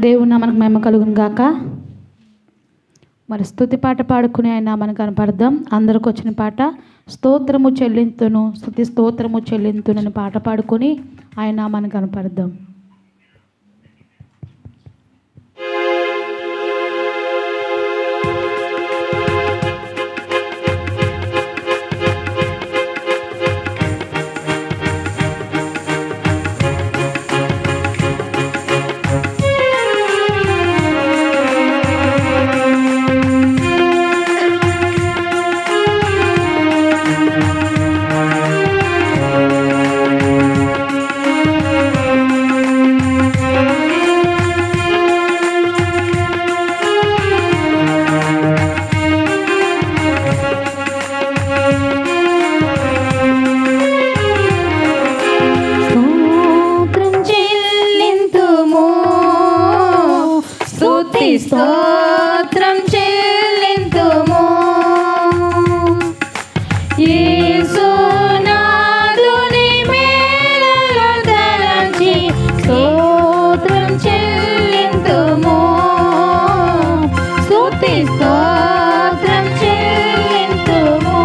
దేవుని నామమునకు మహిమ కలుగును గాక. మరి స్తుతి పాట పాడుకుని ఆయన మనకు కనపడదాం. అందరికి వచ్చిన పాట స్తోత్రము చెల్లింతును, స్తుతి స్తోత్రము చెల్లింతునని పాట పాడుకొని ఆయన మనకు కనపడదాం. స్తోత్రం చెల్లింతుము యేసునాథుని మేలులు తలచి స్తోత్రం చెల్లింతుము స్తుతి స్తోత్రం చెల్లింతుము.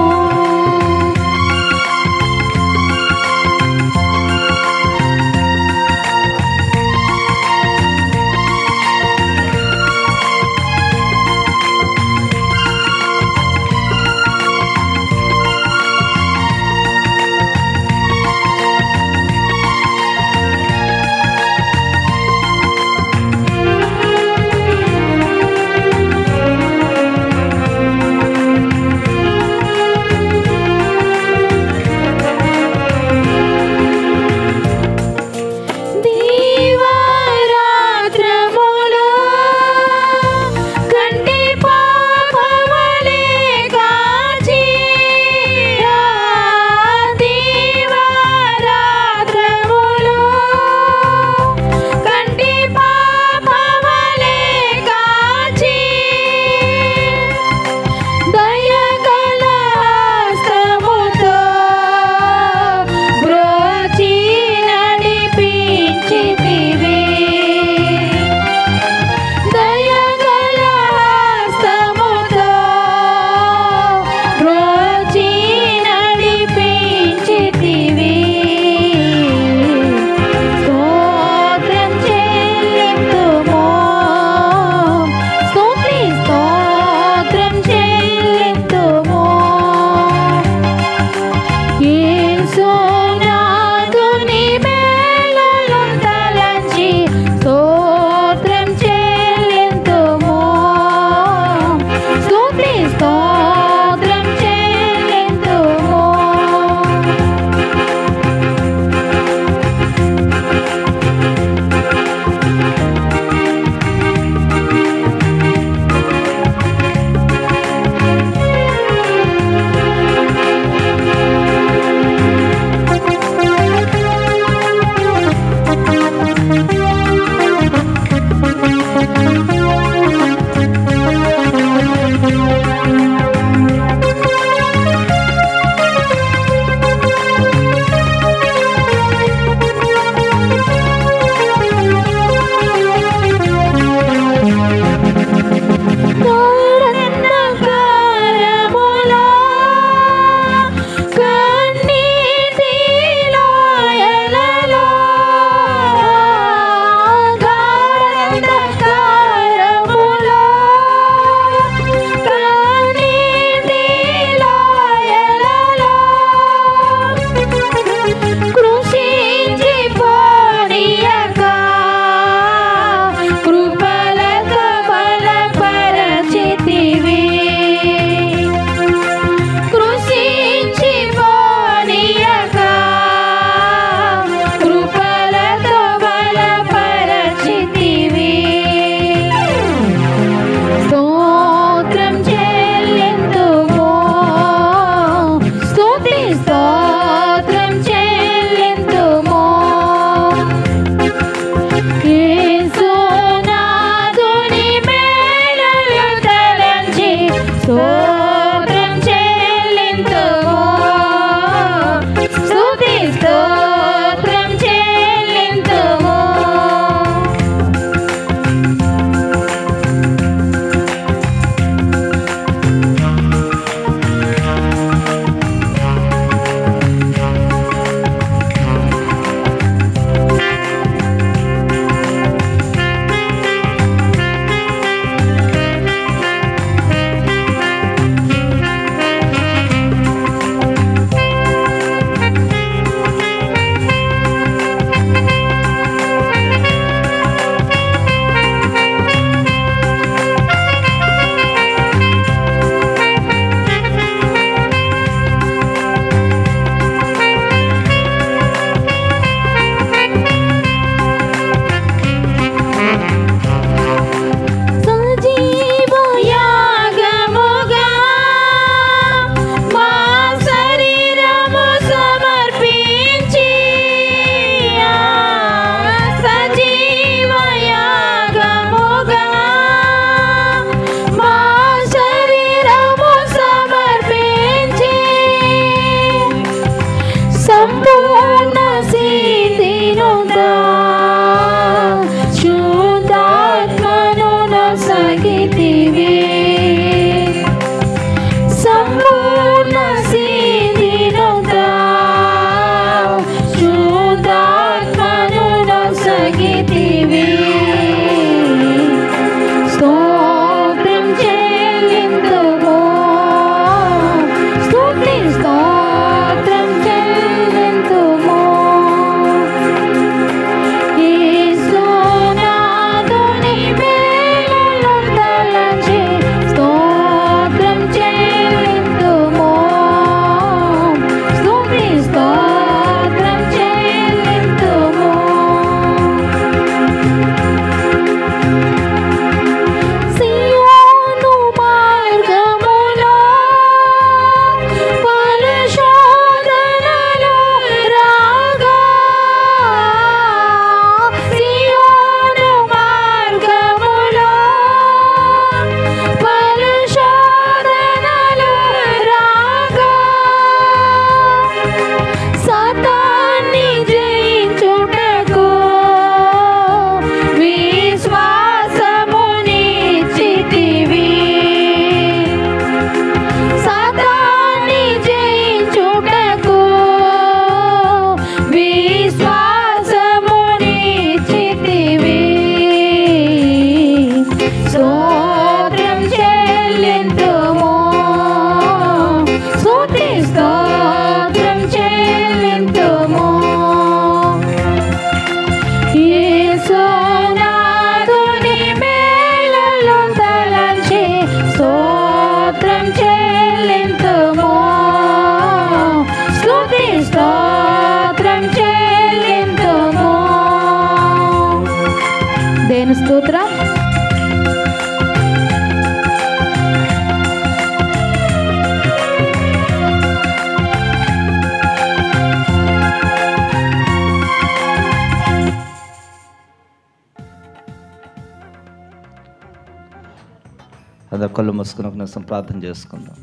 అందరు కళ్ళు మూసుకుని ఒక నిమిషం ప్రార్థన చేసుకుందాం.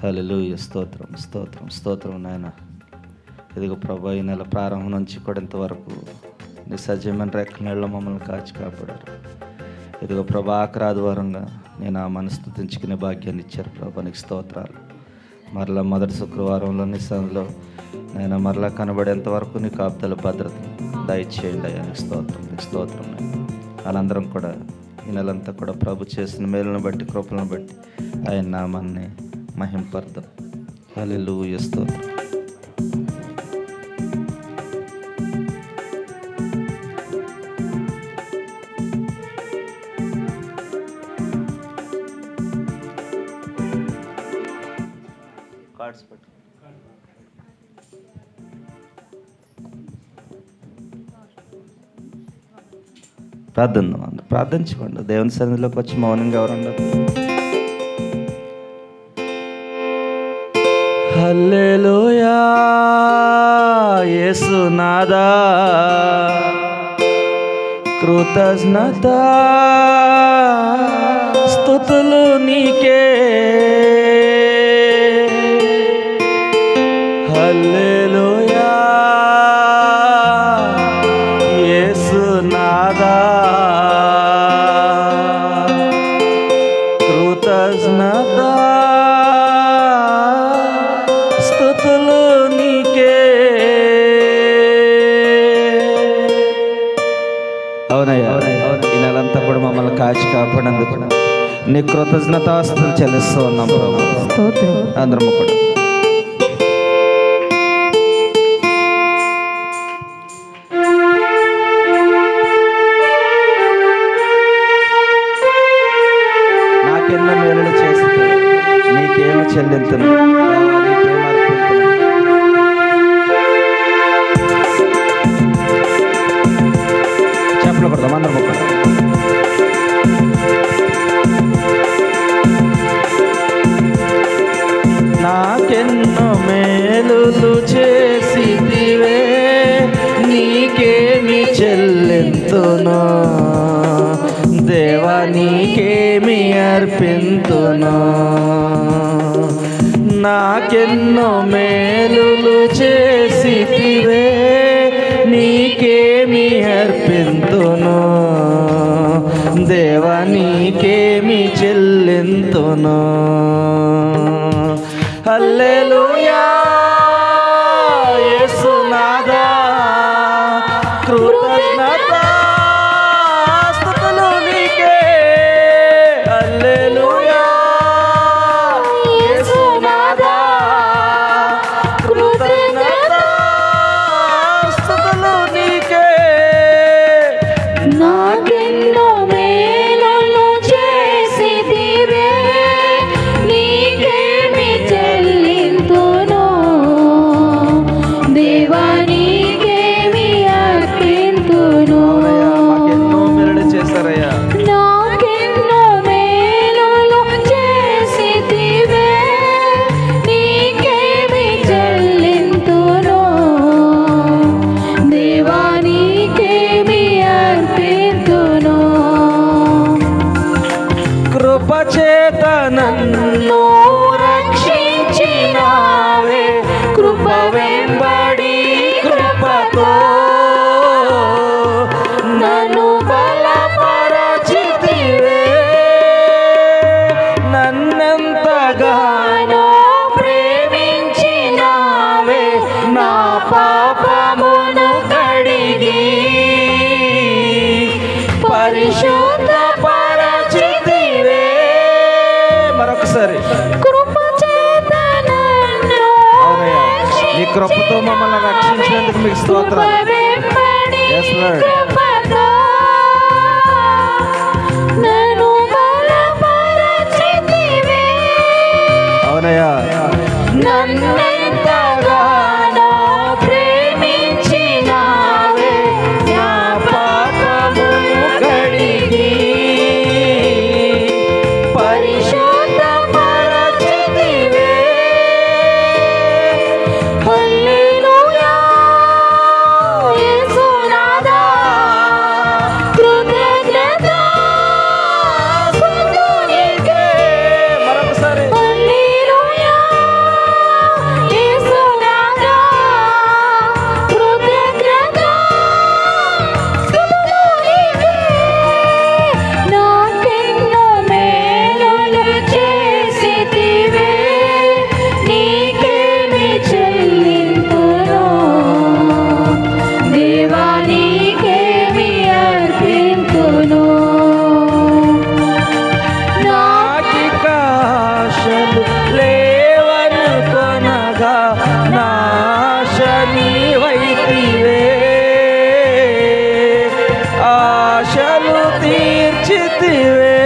హల్లెలూయా. స్తోత్రం స్తోత్రం స్తోత్రం నాయన. ఇదిగో ప్రభా, ఈ నెల ప్రారంభం నుంచి కూడా ఇంతవరకు నీ సజీవమైన రెక్కల నీళ్ళ మమ్మల్ని కాచి కాపాడారు. ఇదిగో ప్రభా, ఆఖరి ఆదివారంగా నేను ఆ మనస్తుతించుకునే భాగ్యాన్ని ఇచ్చారు ప్రభా, నీకు స్తోత్రాలు. మరలా మొదటి శుక్రవారంలో నీ సన్నిధిలో నేను మరలా కనబడేంత వరకు నీ కాపుదల భద్రత దయచేయండి అయ్యా. నీకు స్తోత్రం, నీకు స్తోత్రం. వాళ్ళందరం కూడా ఈ నెలంతా కూడా ప్రభు చేసిన మేలును బట్టి, కృపలను బట్టి ఆయన నామాన్ని మహింపర్దాం. హల్లెలూయా. స్తోత్రం. ప్రార్థిద్దాం. అందరూ ప్రార్థించుకోండి. దేవుని సన్నిధిలోకి వచ్చి మౌనంగా ఎవరు ఉండదు. హల్లెలూయా యేసునాదా, కృతజ్ఞత స్తుతులు నీకే. హల్లెలూయా యేసునాదా, కృతజ్ఞత స్తుతులు నీకే. అవునయ్యా, ఈ నెలంతా కూడా మమ్మల్ని కాచి కాపాడినందుకు నీ కృతజ్ఞతాస్తుతులు చెల్లిస్తూ ఉన్నాం ప్రభు. అందరము కూడా నాకెన్నో మేలులు చేస్తే నీకేమి చెల్లింతును, నీకేం అర్పింతును. చెప్పకూడదు అందరం ఒక నాకెన్నో మేలులు చేసితివే, నీకేమి చెల్లింతును దేవా, నీకేమి అర్పింతును. నాకెన్నో మేలులు చేసితివే, నీకేమి అర్పింతును దేవా, నీకేమి చెల్లింతును. హల్లెలూయా యేసునాదా, కృతజ్ఞత స్తుతులు నీకే. హల్లెలూయా యేసునాదా, కృతజ్ఞత స్తుతులు నీకే. నాకెన్నో మేలులు చేసితివే, నీకేమి చెల్లింతును దేవా, నీకేమి అర్పింతును. మాకెన్నో మేలులు చేశారయ్యా. నాకెన్నో మేలులు చేసితివే, నీకేమి చెల్లింతును దేవా, నీకేమి అర్పింతును. కృపచేత నన్ను రక్షించినావే, కృప వెంబడి కృపతో నన్ను బలపరచితివే. నన్నెంతగానో ప్రేమించినావే, నా పాపమును కడిగి పరిశుద్ధ పరచితివే. మరొకసారి కృపచేత నన్ను నీ కృపతో మమ్మల్ని రక్షించినందుకు మీకు స్తోత్రాలు. Yes, Lord. కృపతో నన్ను బలపరచితివే. అవునయ్యా, నన్నెంతగానో ప్రేమించినావే, నా పాపమును కడిగి పరిశుద్ధ పరచితివే. హల్లెలూయా యేసునాదా, తీర్చితివే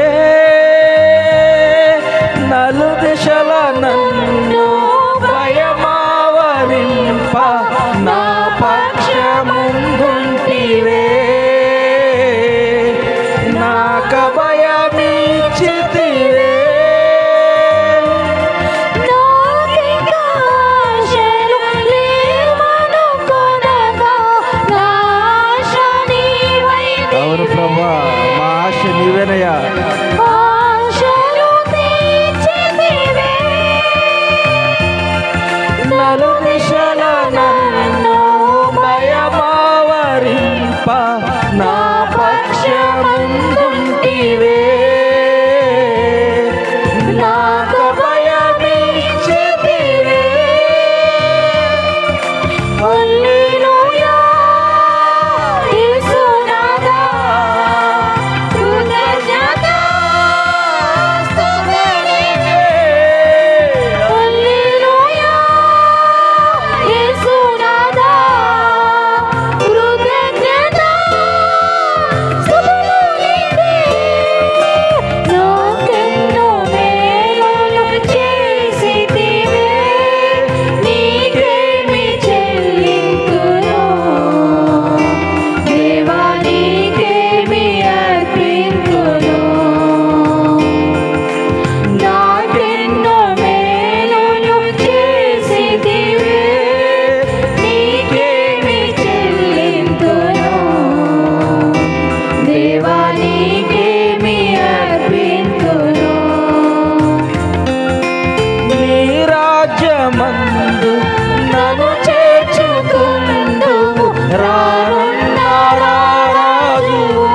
నలు దిశల నన్ను భయమావరింప నా పక్షముందుంటివే నాక భయమిచ్చితివే అవును ప్రభా మా ఆశ నీవేనయ్యా నలు దిశల నన్ను భయమావరింప నా పక్షముందుంటివే నాక భయమిచ్చితివే హల్లెలూయా యేసునాథా కృతజ్ఞత స్తుతినికే హల్లెలూయా యేసునాథా కృతజ్ఞత స్తుతినికే నాకెన్నో మేలులు చేసితివే నీకేమి చెల్లింతును దేవా నీకేమి అర్పింతును నాకెన్నో మేలులు చేసితివే నీకేమి చెల్లింతును దేవా నీకేమి అర్పింతును నీ రాజ్యమందు నన్ను చేర్చుకుందువు రానున్న రారాజువు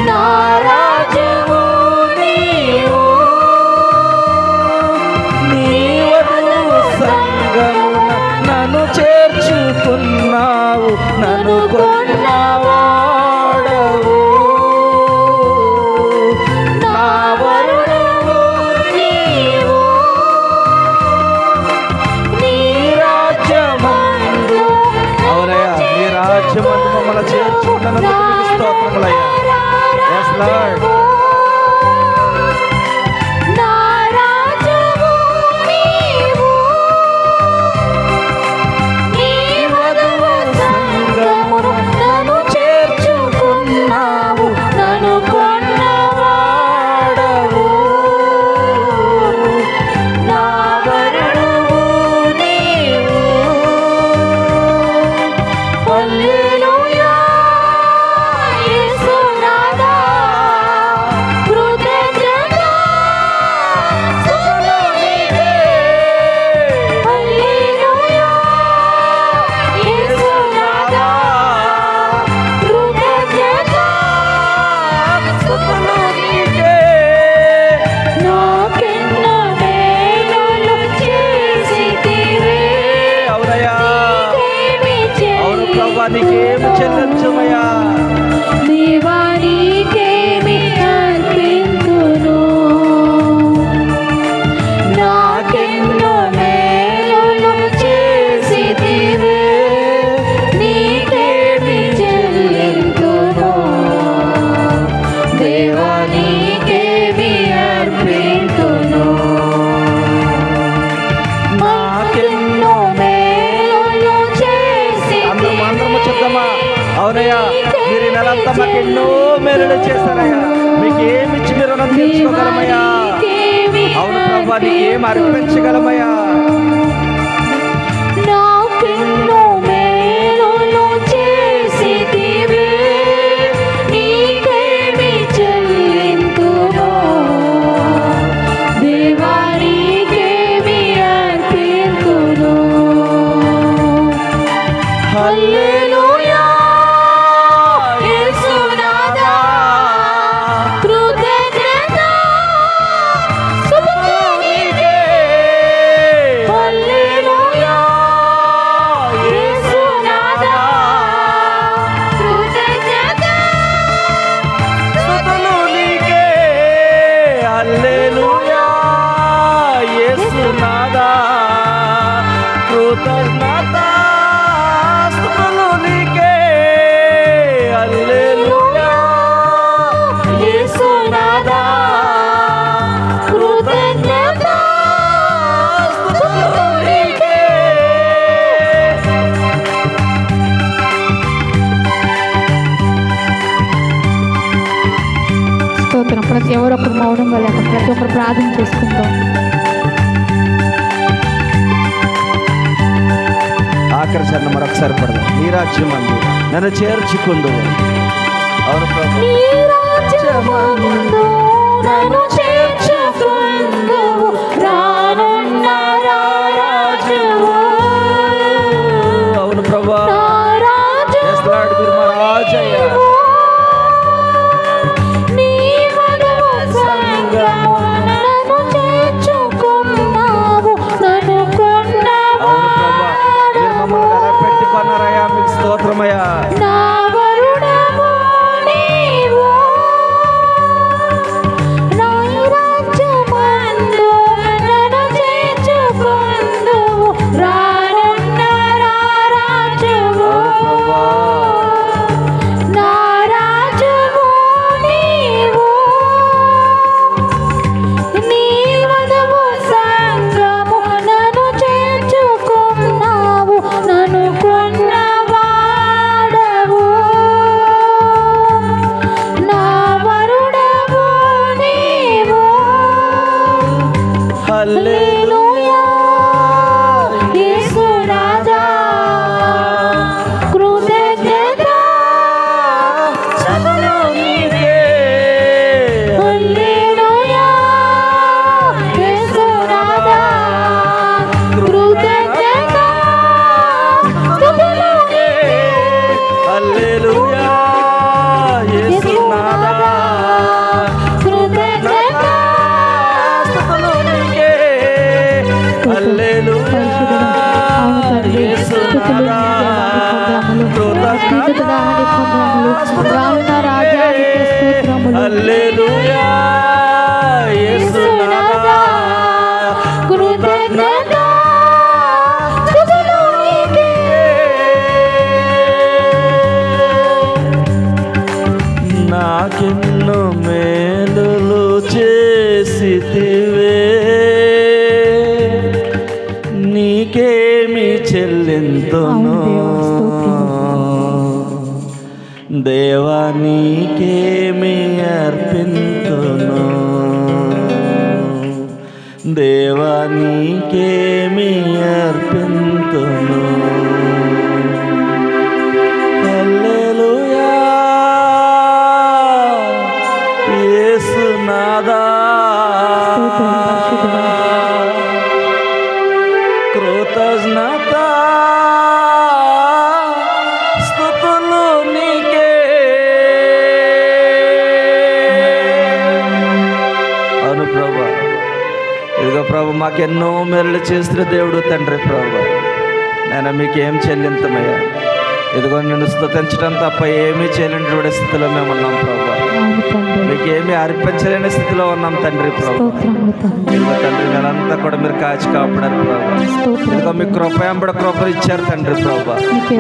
నా రాజువు నీవు నీ వధువు సంగమున నన్ను చేర్చుకున్నావు నన్ను కొన్నవాడవు నా వరుడవు నీవు నీ రాజ్యమందు అవునయ్యా నీ రాజ్యమందు మమ్మల్ని చేర్చుకున్నందుకు నీకు స్తోత్రములయ్యా Yes, Lord. నా రాజువు నీవు నీ వధువు సంగమున నన్ను చేర్చుకున్నావు నన్ను కొన్నవాడవు నా వరుడవు నీవు హల్లెలూయా యేసునాథా కృతజ్ఞత స్తుతినికే హల్లెలూయా యేసునాథా కృతజ్ఞత స్తుతినికే నాకెన్నో మేలులు చేసితివే అవునయ్యా అవును ప్రభా నీకేమి చెల్లించుమయ్యా దేవా నీకేమి అర్పింతును నాకెన్నో మేలులు చేసితివే నీకేమి చెల్లింతును దేవా నీకేమి అర్పింతును నాకెన్నో మేలులు అందరూ మంత్రము చెప్తామా అవునయ్యా మీరు ఈ నెలంతా మాకు ఎన్నో మేలులు చేశారయ్యా మీకు ఏమిచ్చి మీరు రుణం తీర్చుకోగలమయ్యా అవును ప్రభా నీకేం అర్పించగలమయ్యా నాకెన్నో మేలులు చేసితివే నీకేమి చెల్లింతును దేవా నీకేమి అర్పింతును హల్లెలూయా యేసునాథా కృతజ్ఞత స్తుతినికే హల్లెలూయా యేసునాథా కృతజ్ఞత స్తుతులునికే హల్లెలూయా యేసునాథా కృతజ్ఞత స్తుతులునికే ఎవరొకరు మౌనంగా లేక ప్రతి ఒక్కరు ప్రార్థన చేసుకుంటాం. ఆఖరి చరణ మరొకసారి పడదాం. నీ రాజ్యం అందు నన్ను చేర్చుకుందు. అవును ప్రభు. నీ రాజ్యమందు నన్ను చేర్చుకుందువు, రానున్న రారాజువు. అవును ప్రభు. నా రాజు Yes, Lord, మీరు మా రాజయ్య. నీ మధుర సంగము నన్ను చేర్చుకున్నావు, నన్ను కొన్నవాడు. అవును ప్రభు. మీరు మమ్మల్ని వెల పెట్టుకున్నారయ్యా, మీకు స్తోత్రమయ్యా. నా వరుడవు నీవు, నా రాజ్యమందు నన్ను చేర్చుకుందువు, రానున్న రారాజువు. అవును ప్రభు. నా రాజువు నీవు, నీ వధువు సంగము నన్ను చేర్చుకున్నావు, నన్ను కొన్నవాడవు. నా వరుడవు నీవు. హల్లెలూయా యేసురాజా, కృతజ్ఞత స్తుతులు నీకే. హల్లెలూయా యేసురాజా, కృతజ్ఞత స్తుతులు నీకే. హల్లెలూయా యేసునాథా, కృతజ్ఞత స్తుతులు నీకే. హల్లెలూయా యేసునాథా, స్థుతుడా నీ కొందరములు, రానున్న రాజ్యానికి స్తోత్రములు. హల్లెలూయా యేసునాథా, కృతజ్ఞత స్తుతులు నీకే. నాకెన్నో మేలులు చేసితివే, నీకేమి చెల్లింతును దేవా, నీకేమి అర్పింతును దేవా, నీకేమి అర్పింతును. హల్లెలూయా యేసునాథా, కృతజ్ఞత స్తుతులు నీకే. అవును ప్రభు. ఇదిగో ప్రభు, మాకెన్నో మేలు చేసిన దేవుడు తండ్రి ప్రభు. నేను మీకేం చెల్లింతమయ్యా. ఇదిగో నిన్ను స్తుతించడం తప్ప ఏమీ చేయలేని స్థితిలో మేము ఉన్నాం ప్రభు. అవును తండ్రి. మీకేమీ అర్పించలేని స్థితిలో ఉన్నాం తండ్రి ప్రభు. స్తోత్రములు తండ్రి. ఇదిగో తండ్రి, నెలంతా కూడా మీరు కాచి కాపాడారు ప్రభు. ఇదిగో మీ కృప ఎంబడ కృపలు ఇచ్చారు తండ్రి ప్రభు.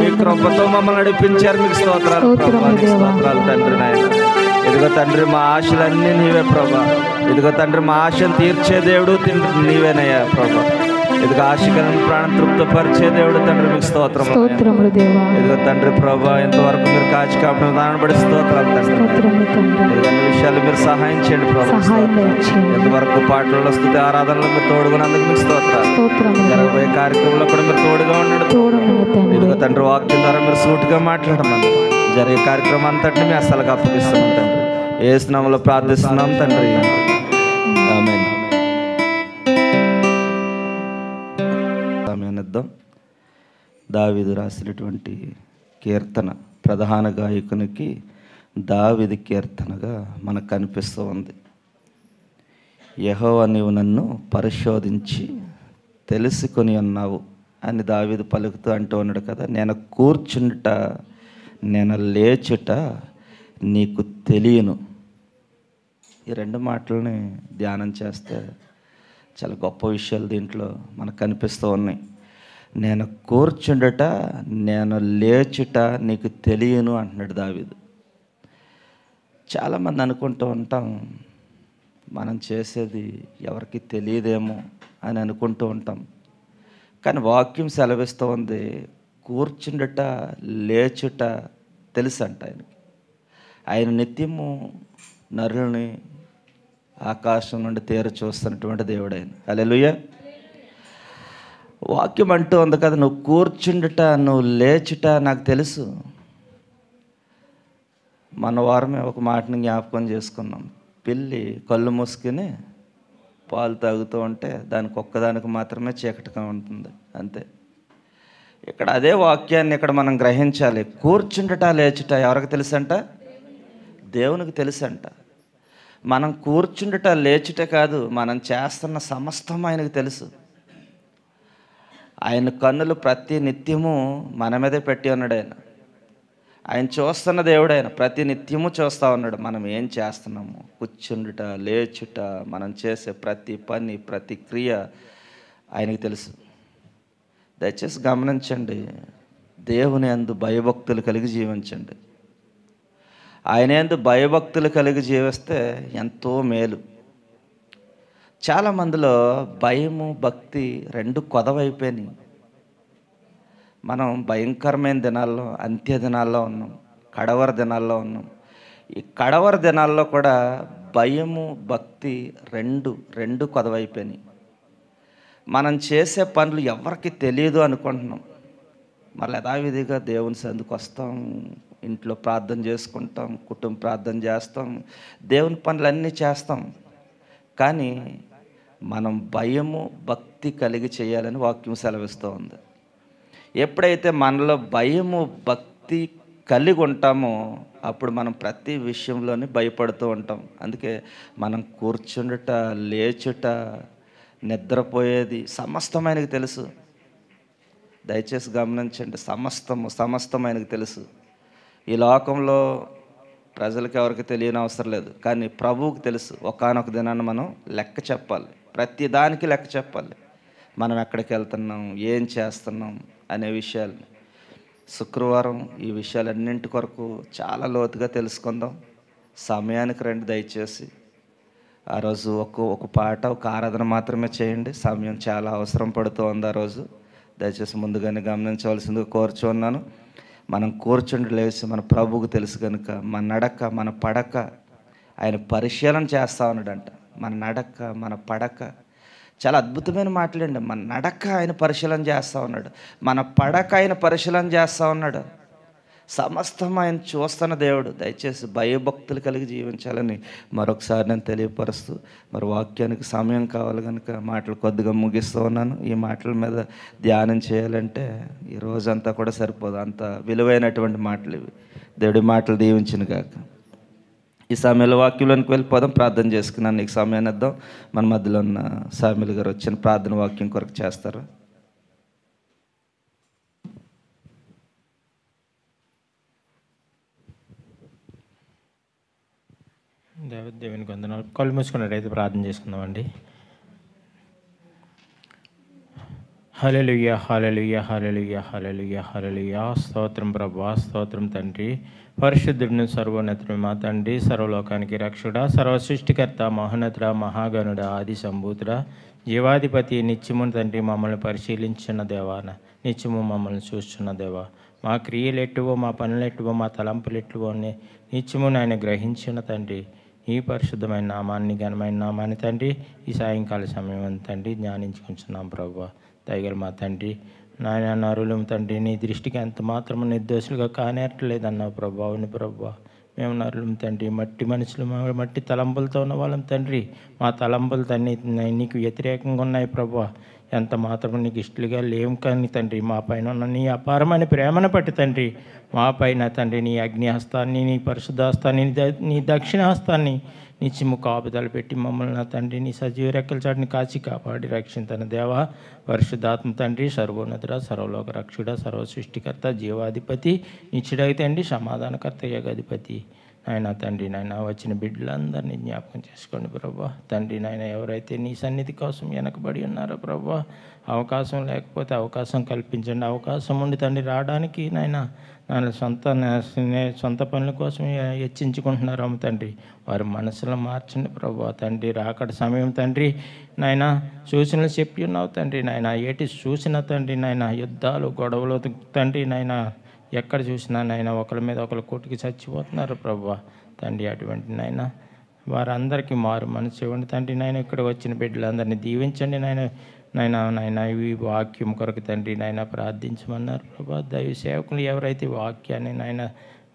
మీ కృపతో మమ్మల్ని నడిపించారు. మీకు స్తోత్రాలు ప్రభు, నీకు స్తోత్రాలు తండ్రి నాయన. ఇదిగో తండ్రి, మా ఆశలన్నీ నీవే ప్రభు. ఇదిగో తండ్రి, మా ఆశను తీర్చే దేవుడు నీవేనయ్యా ప్రభు. ఇదిగో ఆశకలను ప్రాణం తృప్తపరిచే దేవుడు తండ్రి, మీకు స్తోత్రం. స్తోత్రములు దేవా. ఇదిగో తండ్రి ప్రభు, ఇంతవరకు మీరు కాచి కాపాడిన దాన్ని బట్టి స్తోత్రాలు తండ్రి. స్తోత్రములు తండ్రి. ఇదిగో అన్ని విషయాలు మీరు సహాయం చేయండి ప్రభు. సహాయం దయచేయండి. ఎంతవరకు పాటలలో స్తుతి ఆరాధనలో మీరు తోడుగున్నందుకు మీకు స్తోత్రాలు. స్తోత్రములు జరగబోయే కార్యక్రమంలో కూడా మీరు తోడుగా ఉండడం. తోడములు తండ్రి. ఇదిగో తండ్రి, వాక్యం ద్వారా మీరు సూటిగా మాట్లాడమని జరిగే కార్యక్రమం అంతటిని మీ అసలుగా అప్పగిస్తున్నాం తండ్రి. యేసు నామములో ప్రార్థిస్తున్నాం తండ్రి, ఆమేన్. సమయానిద్దాం. దావీదు రాసినటువంటి కీర్తన, ప్రధాన గాయకునికి దావీదు కీర్తనగా మనకు కనిపిస్తూ ఉంది. యెహోవా, నీవు నన్ను పరిశోధించి తెలుసుకొని ఉన్నావు అని దావీదు పలుకుతూ అంటూ ఉన్నాడు కదా. నేను కూర్చుంట, నేను లేచుట నీకు తెలియను. ఈ రెండు మాటలని ధ్యానం చేస్తే చాలా గొప్ప విషయాలు దీంట్లో మనకు కనిపిస్తూ ఉన్నాయి. నేను కూర్చుండట, నేను లేచుట నీకు తెలియను అంటున్నాడు దావీదు. చాలామంది అనుకుంటూ ఉంటాం, మనం చేసేది ఎవరికి తెలియదేమో అని అనుకుంటూ ఉంటాం. కానీ వాక్యం సెలవిస్తూ ఉంది, కూర్చుండట లేచుట తెలుసు అంట ఆయనకి. ఆయన నిత్యము నరులని ఆకాశం నుండి తేరు చూస్తున్నటువంటి దేవుడు ఆయన. హల్లెలూయా. వాక్యం అంటూ ఉంది కదా, నువ్వు కూర్చుండుట, నువ్వు లేచుట నాకు తెలుసు. మన వారమే ఒక మాటని జ్ఞాపకం చేసుకున్నాం. పిల్లి కళ్ళు మూసుకుని పాలు తాగుతూ ఉంటే దానికి ఒక్కదానికి మాత్రమే చీకటిగా ఉంటుంది, అంతే. ఇక్కడ అదే వాక్యాన్ని ఇక్కడ మనం గ్రహించాలి. కూర్చుండట లేచుట ఎవరికి తెలుసంట? దేవునికి తెలుసంట. మనం కూర్చుండట లేచుట కాదు, మనం చేస్తున్న సమస్తం ఆయనకు తెలుసు. ఆయన కన్నులు ప్రతి నిత్యము మన మీదే పెట్టి ఉన్నాడు. ఆయన చూస్తున్న దేవుడు. ఆయన ప్రతి నిత్యము చూస్తూ ఉన్నాడు మనం ఏం చేస్తున్నాము. కూర్చుండుట, లేచుట, మనం చేసే ప్రతి పని, ప్రతి క్రియ ఆయనకి తెలుసు. దయచేసి గమనించండి, దేవుని యందు భయభక్తులు కలిగి జీవించండి. ఆయన యందు భయభక్తులు కలిగి జీవిస్తే ఎంతో మేలు. చాలామందిలో భయము, భక్తి రెండు కొదవైపోయినాయి. మనం భయంకరమైన దినాల్లో, అంత్య దినాల్లో ఉన్నాం, కడవర దినాల్లో ఉన్నాం. ఈ కడవర దినాల్లో కూడా భయము, భక్తి రెండు కొదవైపోయినాయి. మనం చేసే పనులు ఎవరికి తెలియదు అనుకుంటున్నాం. మళ్ళీ యథావిధిగా దేవుని సందుకు వస్తాం, ఇంట్లో ప్రార్థన చేసుకుంటాం, కుటుంబ ప్రార్థన చేస్తాం, దేవుని పనులన్నీ చేస్తాం. కానీ మనం భయము, భక్తి కలిగి చేయాలని వాక్యం సెలవిస్తూ ఉంది. ఎప్పుడైతే మనలో భయము, భక్తి కలిగి ఉంటామో అప్పుడు మనం ప్రతి విషయంలోనే భయపడుతూ ఉంటాం. అందుకే మనం కూర్చుండుట, లేచుట, నిద్రపోయేది సమస్తం ఆయనకు తెలుసు. దయచేసి గమనించండి, సమస్తం ఆయనకు తెలుసు. ఈ లోకంలో ప్రజలకు ఎవరికి తెలియని అవసరం లేదు, కానీ ప్రభువుకు తెలుసు. ఒకానొక దినాన్ని మనం లెక్క చెప్పాలి, ప్రతి దానికి లెక్క చెప్పాలి. మనం ఎక్కడికి వెళ్తున్నాం, ఏం చేస్తున్నాం అనే విషయాలు. శుక్రవారం ఈ విషయాలన్నింటి కొరకు చాలా లోతుగా తెలుసుకుందాం. సమయానికి రండి దయచేసి. ఆ రోజు ఒక పాట, ఒక ఆరాధన మాత్రమే చేయండి. సమయం చాలా అవసరం పడుతూ ఉంది ఆ రోజు. దయచేసి ముందుగానే గమనించవలసిందిగా కోరుచున్నాను. మనం కూర్చుండి లేచి మన ప్రభువుకు తెలుసు కనుక మన నడక, మన పడక ఆయన పరిశీలన చేస్తూ ఉన్నాడంట. మన నడక, మన పడక చాలా అద్భుతమైన మాటలండి. మన నడక ఆయన పరిశీలన చేస్తూ ఉన్నాడు, మన పడక ఆయన పరిశీలన చేస్తూ ఉన్నాడు. సమస్తం ఆయన చూస్తున్న దేవుడు. దయచేసి భయభక్తులు కలిగి జీవించాలని మరొకసారి నేను తెలియపరుస్తూ, మరి వాక్యానికి సమయం కావాలి కనుక మాటలు కొద్దిగా ముగిస్తూ ఉన్నాను. ఈ మాటల మీద ధ్యానం చేయాలంటే ఈ రోజంతా కూడా సరిపోదు, అంత విలువైనటువంటి మాటలు ఇవి. దేవుడి మాటలు దీవించిన కాక ఈ సమయంలో వాక్యంలోనికి వెళ్ళిపోదాం. ప్రార్థన చేసుకున్నాను, నీకు సమయాన్ని ఇద్దాం. మన మధ్యలో ఉన్న సామిల్ గారు వచ్చిన ప్రార్థన వాక్యం కొరకు చేస్తారు. దేవునికి వందనాలు. కళ్ళు మూసుకున్నట్టయితే ప్రార్థన చేసుకుందామండి. హల్లెలూయా, హల్లెలూయా, హల్లెలూయా, హల్లెలూయా, హల్లెలూయా. స్తోత్రం ప్రభువా, స్తోత్రం తండ్రి. పరిశుద్ధుడిని, సర్వోన్నతుడు మా తండ్రి, సర్వలోకానికి రక్షుడా, సర్వ సృష్టికర్త, మహోన్నతుడ, మహాగణుడ, ఆది సంభూతుడ, జీవాధిపతి, నిత్యమును తండ్రి మమ్మల్ని పరిశీలించిన దేవాన, నిత్యము మమ్మల్ని చూస్తున్న దేవా. మా క్రియలు ఎట్టువో, మా పనులు ఎట్టువో, మా తలంపులు ఎట్టువో అని నిత్యము నాయన గ్రహించిన తండ్రి, ఈ పరిశుద్ధమైన నామాన్ని, ఘనమైన నామాన్ని తండ్రి ఈ సాయంకాల సమయం తండ్రి ధ్యానించుకుంటున్నాం ప్రభువా. దయగల మా తండ్రి, నాయన నరులు తండ్రి నీ దృష్టికి ఎంత మాత్రము నిర్దోషులుగా కానేట్లేదన్నావు ప్రభు. అవును ప్రభు, మేము నరులు తండ్రి, మట్టి మనుషులు, మట్టి తలంపులతో ఉన్న వాళ్ళం తండ్రి. మా తలంపులు తండ్రి నీకు వ్యతిరేకంగా ఉన్నాయి ప్రభు. ఎంత మాత్రం నీకు ఇష్టలుగా లేవు కానీ తండ్రి, మా పైన ఉన్న నీ అపారమైన ప్రేమను పట్టి తండ్రి, మా పైన తండ్రి నీ అగ్ని హస్తాన్ని, నీ పరిశుద్ధ హస్తాన్ని, నీ దక్షిణ హస్తాన్ని నిత్యము కాపుదలు పెట్టి మమ్మల్ని నా తండ్రి నీ సజీవ రెక్కల చాటుని కాచి కాపాడి రక్షించిన దేవా. పరిశుద్ధాత్మ తండ్రి, సర్వోన్నతుడ, సర్వలోక రక్షుడ, సర్వ సృష్టికర్త, జీవాధిపతి, నిత్యుడైతే తండ్రి సమాధానకర్త, ఏకాధిపతి నాయన తండ్రి, నాయన వచ్చిన బిడ్డలందరినీ జ్ఞాపకం చేసుకోండి ప్రభా. తండ్రి నాయన ఎవరైతే నీ సన్నిధి కోసం వెనకబడి ఉన్నారో ప్రభా, అవకాశం లేకపోతే అవకాశం కల్పించండి. అవకాశం ఉండి తండ్రి రావడానికి నాయన సొంత పనుల కోసం హెచ్చించుకుంటున్నారు అమ్మ తండ్రి, వారి మనసులో మార్చండి ప్రభా. తండ్రి రాకడ సమయం తండ్రి నాయన సూచనలు చెప్పి ఉన్నావు తండ్రి. నాయన ఏటి చూసిన తండ్రి నాయన యుద్ధాలు, గొడవలు తండ్రి నాయన ఎక్కడ చూసినా నాయన ఒకరి మీద ఒకరు కొట్టుకి చచ్చిపోతున్నారు ప్రభా. తండ్రి అటువంటి నాయన వారందరికీ మారు మనసు ఇవ్వండి తండ్రి. నాయన ఇక్కడ వచ్చిన బిడ్డలందరినీ దీవించండి నాయన. నాయన ఈ వాక్యం కొరకు తండ్రి నాయన ప్రార్థించమన్నారు ప్రభా. దైవ సేవకులు ఎవరైతే వాక్యాన్ని నాయన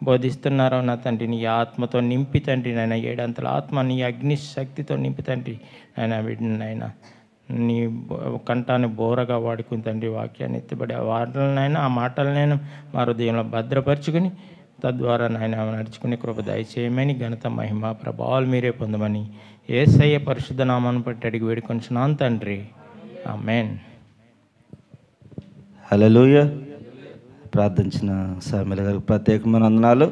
బోధిస్తున్నారో నా తండ్రి, నీ ఆత్మతో నింపి తండ్రి నాయన, ఏడంతల ఆత్మ నీ అగ్ని శక్తితో నింపి తండ్రి నాయన బిడ్డని నాయన నీ కంఠాన్ని బోరగా వాడుకుని తండ్రి వాక్యాన్ని ఎత్తిబడి ఆ వాటలనైనా ఆ మాటలనైనా మా హృదయంలో భద్రపరుచుకుని తద్వారా నాయన నడుచుకునే కృప దయచేయమని, ఘనత మహిమ ప్రభావాలు మీరే పొందమని యేసయ్య పరిశుద్ధ నామాన్ని బట్టి అడిగి వేడుకొంచున్నాను తండ్రి. ఆమేన్. హల్లెలూయా. ప్రార్థించిన సామెల గారికి ప్రత్యేకమైన వందనాలు.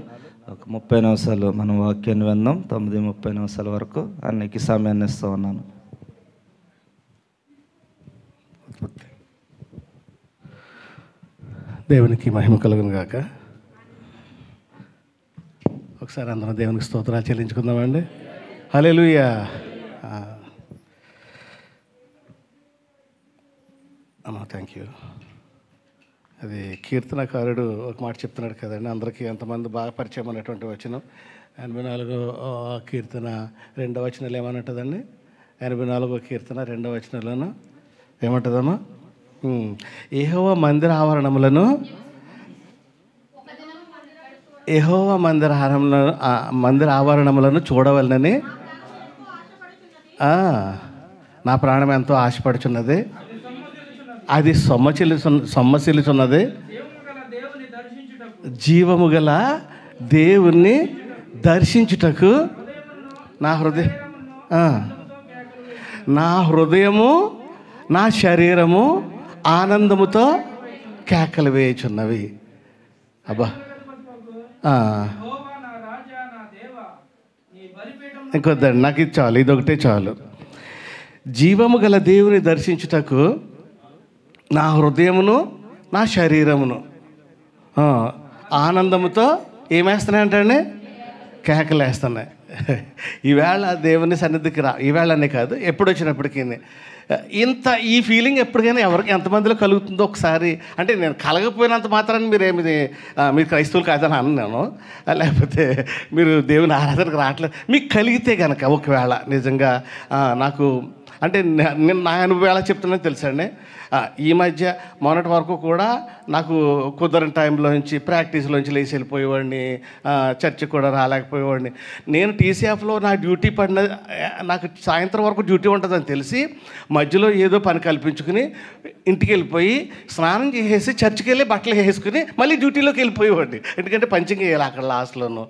ఒక 30 నిమిషాలు మనం వాక్యాన్ని విందాం. 9:30 నిమిషాల వరకు అన్నికి సమయాన్ని ఇస్తూ ఉన్నాను. దేవునికి మహిమ కలుగును గాక. ఒకసారి అందరం దేవునికి స్తోత్రాలు చెల్లించుకుందామండి. హల్లెలూయా. అమ్మా థ్యాంక్ యూ. అది కీర్తనకారుడు ఒక మాట చెప్తున్నాడు కదండి, అందరికీ ఎంతమంది బాగా పరిచయం అనేటువంటి వచనం 84 కీర్తన 2వ వచనంలో ఏమనంటుందండి? 84వ కీర్తన 2వ వచనంలోనూ ఏమంటుందమ్మా? యెహోవా మందిర ఆవరణములను చూడవలనని నా ప్రాణం ఎంతో ఆశపడుచున్నది, అది సొమ్మసిల్లుచున్నది. జీవము గల దేవుణ్ణి దర్శించుటకు నా హృదయము నా శరీరము ఆనందముతో కేకలు వేయుచున్నవి. అబ్బా, ఇంకొద్దండి, నాకు ఇది చాలు, ఇదొకటే చాలు. జీవము గల దేవుని దర్శించుటకు నా హృదయమును నా శరీరమును ఆనందముతో ఏమేస్తున్నాయంటే కేకలేస్తున్నాయి. ఈవేళ దేవుని సన్నిధికి ఈవేళనే కాదు, ఎప్పుడు వచ్చినప్పటికీ ఇంత ఈ ఫీలింగ్ ఎప్పటికైనా ఎవరికి ఎంతమందిలో కలుగుతుందో ఒకసారి. అంటే నేను కలగకపోయినంత మాత్రాన్ని మీరు క్రైస్తవులు కాదని అన్నాను, లేకపోతే మీరు దేవుని ఆరాధనకు రావట్లేదు. మీకు కలిగితే కనుక ఒకవేళ నిజంగా నాకు అంటే నేను నా అనుభవం ఎలా చెప్తున్నానో తెలుసండి. ఈ మధ్య మొన్నటి వరకు కూడా నాకు కుదరని టైంలోంచి ప్రాక్టీస్లోంచి లేచి వెళ్ళిపోయేవాడిని, చర్చికి కూడా రాలేకపోయేవాడిని. నేను టీసీఎఫ్లో నా డ్యూటీ పడిన నాకు సాయంత్రం వరకు డ్యూటీ ఉంటుందని తెలిసి మధ్యలో ఏదో పని కల్పించుకుని ఇంటికి వెళ్ళిపోయి స్నానం చేసేసి చర్చికి వెళ్ళి బట్టలు వేసుకుని మళ్ళీ డ్యూటీలోకి వెళ్ళిపోయేవాడిని. ఎందుకంటే పంచింగ్ వేయాలి అక్కడ లాస్ట్లోనూ.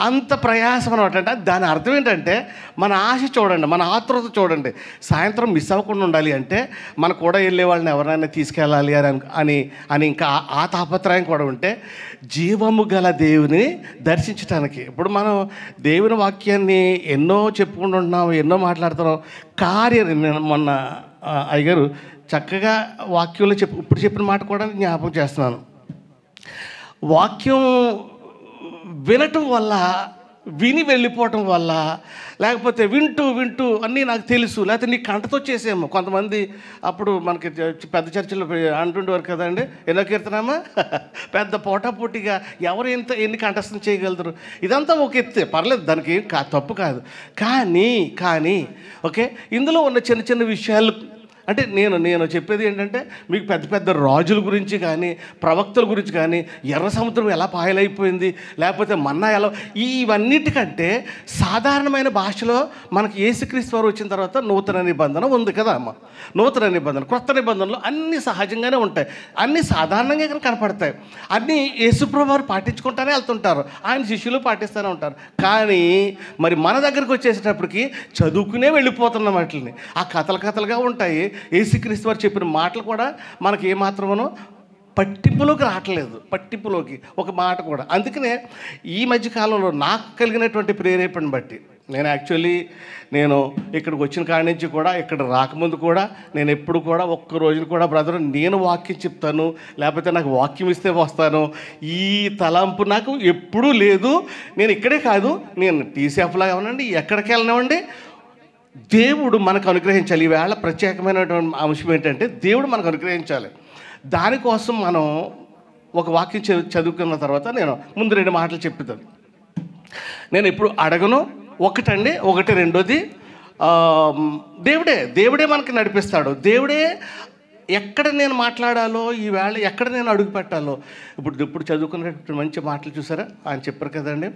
అంత ప్రయాసం అనమాట. అంటే దాని అర్థం ఏంటంటే మన ఆశ చూడండి, మన ఆతృత చూడండి. సాయంత్రం మిస్ అవ్వకుండా ఉండాలి అంటే మన కూడా వెళ్ళే వాళ్ళని ఎవరైనా తీసుకెళ్ళాలి అని ఇంకా ఆ తాపత్రయం కూడా ఉంటే జీవము గల దేవుని దర్శించడానికి. ఇప్పుడు మనం దేవుని వాక్యాన్ని ఎన్నో చెప్పుకుంటున్నాం, ఎన్నో మాట్లాడుతున్నాం. నేను మొన్న అయ్యగారు చక్కగా వాక్యంలో ఇప్పుడు చెప్పిన మాట కూడా జ్ఞాపకం చేస్తున్నాను. వాక్యం వినటం వల్ల, విని వెళ్ళిపోవటం వల్ల, లేకపోతే వింటూ అన్నీ నాకు తెలుసు, లేకపోతే నీ కంటతో చేసేమో. కొంతమంది అప్పుడు మనకి పెద్ద చర్చలు అంటుండేవారు కదండి, ఎన్నో కీర్తనమా పెద్ద పోటాపోటీగా ఎవరు ఎన్ని కంఠస్థం చేయగలరు. ఇదంతా ఒక ఎత్తే, పర్లేదు, దానికి తప్పు కాదు. కానీ ఓకే, ఇందులో ఉన్న చిన్న చిన్న విషయాలు అంటే నేను చెప్పేది ఏంటంటే, మీకు పెద్ద పెద్ద రాజుల గురించి కానీ ప్రవక్తల గురించి కానీ, ఎర్ర సముద్రం ఎలా పాయలైపోయింది, లేకపోతే మన్నా ఎలా, ఇవన్నిటికంటే సాధారణమైన భాషలో మనకి యేసుక్రీస్తు వారు వచ్చిన తర్వాత నూతన నిబంధన ఉంది కదా అమ్మ. నూతన నిబంధన, క్రొత్త నిబంధనలు అన్నీ సహజంగానే ఉంటాయి, అన్నీ సాధారణంగా కనపడతాయి. అన్నీ యేసుప్రభువు వారు పాటించుకుంటానే వెళ్తుంటారు, ఆయన శిష్యులు పాటిస్తూనే ఉంటారు. కానీ మరి మన దగ్గరికి వచ్చేసేటప్పటికి చదువుకునే వెళ్ళిపోతున్నాం. వాటిని ఆ కథలుగా ఉంటాయి. యేసుక్రీస్తు వారు చెప్పిన మాటలు కూడా మనకి ఏమాత్రమనో పట్టింపులోకి రావట్లేదు, పట్టింపులోకి ఒక మాట కూడా. అందుకనే ఈ మధ్యకాలంలో నాకు కలిగినటువంటి ప్రేరేపణ బట్టి నేను ఇక్కడికి వచ్చిన కాడి నుంచి కూడా, ఇక్కడ రాకముందు కూడా, నేను ఎప్పుడు కూడా ఒక్క రోజున కూడా బ్రదర్ నేను వాక్యం చెప్తాను, లేకపోతే నాకు వాక్యం ఇస్తే వస్తాను, ఈ తలంపు నాకు ఎప్పుడూ లేదు. నేను ఇక్కడే కాదు, నేను టీసీఎఫ్లా కావనండి, ఎక్కడికి వెళ్ళనివ్వండి, దేవుడు మనకు అనుగ్రహించాలి. ఈవేళ ప్రత్యేకమైనటువంటి అంశం ఏంటంటే దేవుడు మనకు అనుగ్రహించాలి. దానికోసం మనం ఒక వాక్యం చదువుకున్న తర్వాత నేను ముందు 2 మాటలు చెప్తాను. నేను ఎప్పుడు అడగను, ఒకటి రెండోది దేవుడే మనకి నడిపిస్తాడు. దేవుడే ఎక్కడ నేను మాట్లాడాలో, ఈవేళ ఎక్కడ నేను అడుగు పెట్టాలో. ఇప్పుడు చదువుకునేటప్పుడు మంచి మాటలు చూసారా, ఆయన చెప్పారు కదండి,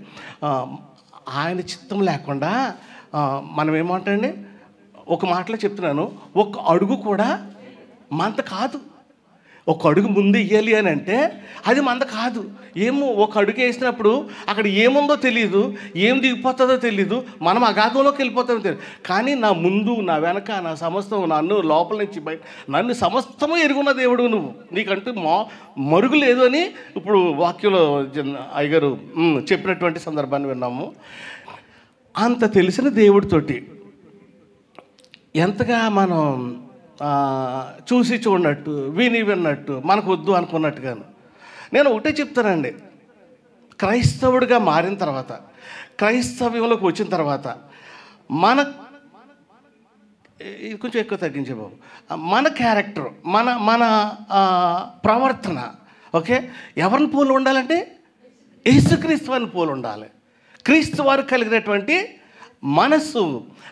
ఆయన చిత్తం లేకుండా మనం ఏమంటండి, ఒక మాటలో చెప్తున్నాను, ఒక అడుగు కూడా మంత కాదు. ఒక అడుగు ముందు ఇయ్యాలి అని అంటే అది మంద కాదు. ఏమో ఒక అడుగు వేసినప్పుడు అక్కడ ఏముందో తెలియదు, ఏం దిగిపోతుందో తెలియదు, మనం అగాధంలోకి వెళ్ళిపోతామో తెలియదు. కానీ నా ముందు, నా వెనక, నా సమస్తం, నన్ను లోపల నుంచి బయట, నన్ను సమస్తము ఎరుగున్న దేవుడు నువ్వు, నీకంటూ మరుగు లేదు అని ఇప్పుడు వాక్యంలో అయ్యగారు చెప్పినటువంటి సందర్భాన్ని విన్నాము. అంత తెలిసిన దేవుడితోటి ఎంతగా మనం చూసి చూడనట్టు, విన్నట్టు, మనకు వద్దు అనుకున్నట్టుగాను. నేను ఒకటే చెప్తానండి, క్రైస్తవుడిగా మారిన తర్వాత, క్రైస్తవ్యంలోకి వచ్చిన తర్వాత ఇది కొంచెం ఎక్కువ తగ్గించే బాబు, మన క్యారెక్టర్, మన ప్రవర్తన ఓకే ఎవరిని పోలి ఉండాలంటే యేసుక్రీస్తు వారిని పోలి ఉండాలి. క్రీస్తు వారు కలిగినటువంటి మనస్సు,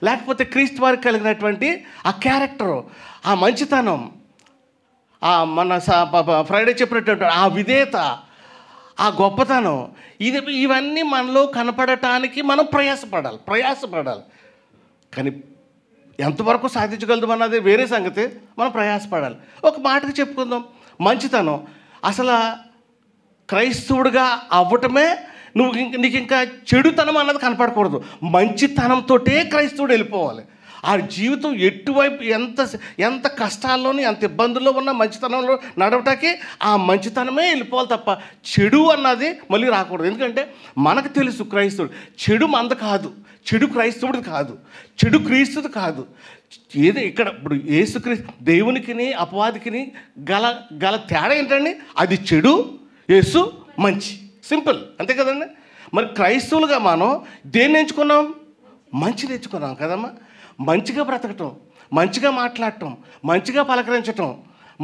లేకపోతే క్రీస్తు వారికి కలిగినటువంటి ఆ క్యారెక్టరు, ఆ మంచితనం, ఆ మన ఫ్రైడే చెప్పినటువంటి ఆ విధేయత, ఆ గొప్పతనం, ఇవన్నీ మనలో కనపడటానికి మనం ప్రయాసపడాలి. కానీ ఎంతవరకు సాధించగలదు అన్నది వేరే సంగతి, మనం ప్రయాసపడాలి. ఒక మాటకి చెప్పుకుందాం, మంచితనం. అసలు క్రైస్తవుడిగా అవ్వటమే నీకు ఇంకా చెడుతనం అన్నది కనపడకూడదు. మంచితనంతో క్రైస్తవుడు వెళ్ళిపోవాలి. ఆ జీవితం ఎటువైపు ఎంత కష్టాల్లోని, ఎంత ఇబ్బందుల్లో ఉన్న మంచితనంలో నడవటానికి ఆ మంచితనమే వెళ్ళిపోవాలి తప్ప చెడు అన్నది మళ్ళీ రాకూడదు. ఎందుకంటే మనకు తెలుసు క్రైస్తవుడు చెడు మంద కాదు, చెడు క్రైస్తవుడిది కాదు, చెడు క్రీస్తుది కాదు. ఏదో ఇక్కడ ఇప్పుడు యేసుక్రీస్తు దేవునికిని అపవాదికిని గల తేడా ఏంటండి, అది చెడు, యేసు మంచి, సింపుల్, అంతే కదండి. మరి క్రైస్తవులుగా మనం దేన్ని ఎంచుకున్నాం? మంచిని ఎంచుకున్నాం కదమ్మా. మంచిగా బ్రతకటం, మంచిగా మాట్లాడటం, మంచిగా పలకరించటం,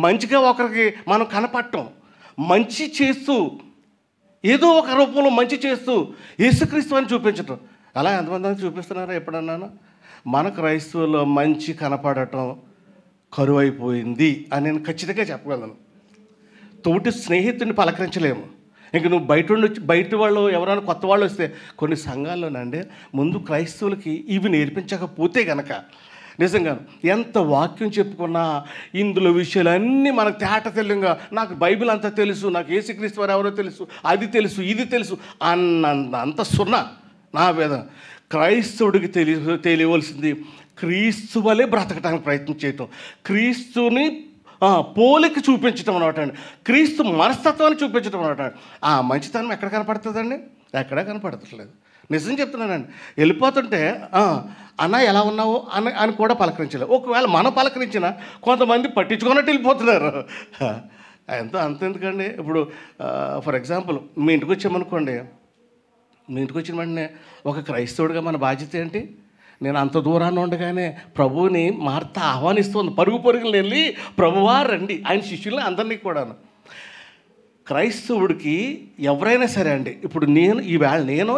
మంచిగా ఒకరికి మనం కనపడటం, మంచి చేస్తూ ఏదో ఒక రూపంలో మంచి చేస్తూ యేసుక్రీస్తు అని చూపించటం. అలా ఎంతమంది చూపిస్తున్నారో ఎప్పుడన్నాను? మన క్రైస్తవుల్లో మంచి కనపడటం కరువైపోయింది అని నేను ఖచ్చితంగా చెప్పగలను. తోటి స్నేహితుడిని పలకరించలేము. ఇంక నువ్వు బయట వాళ్ళు ఎవరైనా కొత్త వాళ్ళు వస్తే కొన్ని సంఘాల్లోనండి ముందు క్రైస్తవులకి ఇవి నేర్పించకపోతే గనక నిజంగా ఎంత వాక్యం చెప్పుకున్నా ఇందులో విషయాలన్నీ మనకు తేటతెల్లంగా, నాకు బైబిల్ అంతా తెలుసు, నాకు యేసుక్రీస్తు వారు ఎవరో తెలుసు, అది తెలుసు, ఇది తెలుసు అంత సున్నా నా వేదన. క్రైస్తవుడికి తెలియవలసింది క్రీస్తు వలె బ్రతకడానికి ప్రయత్నం చేయటం, క్రీస్తుని పోలికి చూపించటం అనమాట అండి, క్రీస్తు మనస్తత్వాన్ని చూపించటం అనమాట. ఆ మంచితనం ఎక్కడ కనపడుతుందండి? ఎక్కడా కనపడట్లేదు. నిజం చెప్తున్నానండి. వెళ్ళిపోతుంటే అన్న ఎలా ఉన్నావు అని కూడా పలకరించలేదు. ఒకవేళ మనం పలకరించినా కొంతమంది పట్టించుకున్నట్టు వెళ్ళిపోతున్నారు. అంతెందుకండి, ఇప్పుడు ఫర్ ఎగ్జాంపుల్ మీ ఇంటికి వచ్చామనుకోండి, మీ ఇంటికి వచ్చిన వెంటనే ఒక క్రైస్తవుడిగా మన బాధ్యత ఏంటి? నేను అంత దూరాన్ని ఉండగానే ప్రభువుని మార్త ఆహ్వానిస్తుంది, పరుగులు వెళ్ళి ప్రభువా రండి, ఆయన శిష్యుల్ని అందరినీ కూడాను. క్రైస్తవుడికి ఎవరైనా సరే అండి, ఇప్పుడు నేను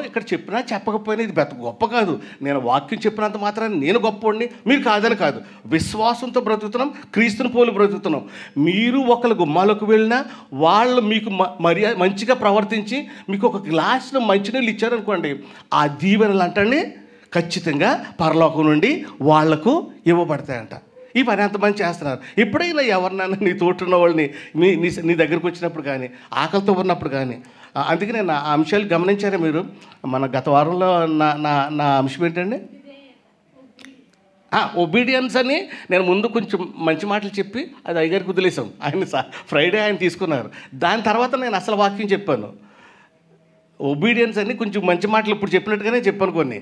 ఇక్కడ చెప్పినా చెప్పకపోయినా ఇది గొప్ప కాదు. నేను వాక్యం చెప్పినంత మాత్రాన్ని నేను గొప్పవాడిని, మీరు కాదని కాదు. విశ్వాసంతో బ్రతుకుతున్నాం, క్రీస్తుని పోలి బ్రతుకుతున్నాం. మీరు ఒకళ్ళ గుమ్మాలకు వెళ్ళినా వాళ్ళు మీకు మంచిగా ప్రవర్తించి మీకు ఒక గ్లాసులో మంచినీళ్ళు ఇచ్చారనుకోండి, ఆ దీవెనలు అంటండి ఖచ్చితంగా పరలోకం నుండి వాళ్లకు ఇవ్వబడతాయంట. ఈ పని ఎంతమంది చేస్తున్నారు? ఎప్పుడైనా ఎవరినైనా నీ తోటున్న వాళ్ళని నీ దగ్గరకు వచ్చినప్పుడు కానీ, ఆకలితో ఉన్నప్పుడు కానీ, అందుకే నేను ఆ అంశాలు గమనించారా మీరు? మన గత వారంలో నా అంశం ఏంటండి, ఒబీడియన్స్ అని నేను ముందు కొంచెం మంచి మాటలు చెప్పి అది అయ్యగారికి వదిలేసాం. ఫ్రైడే ఆయన తీసుకున్నారు. దాని తర్వాత నేను అసలు వాక్యం చెప్పాను. ఒబీడియన్స్ అని కొంచెం మంచి మాటలు ఇప్పుడు చెప్పినట్టుగానే చెప్పాను కొన్ని.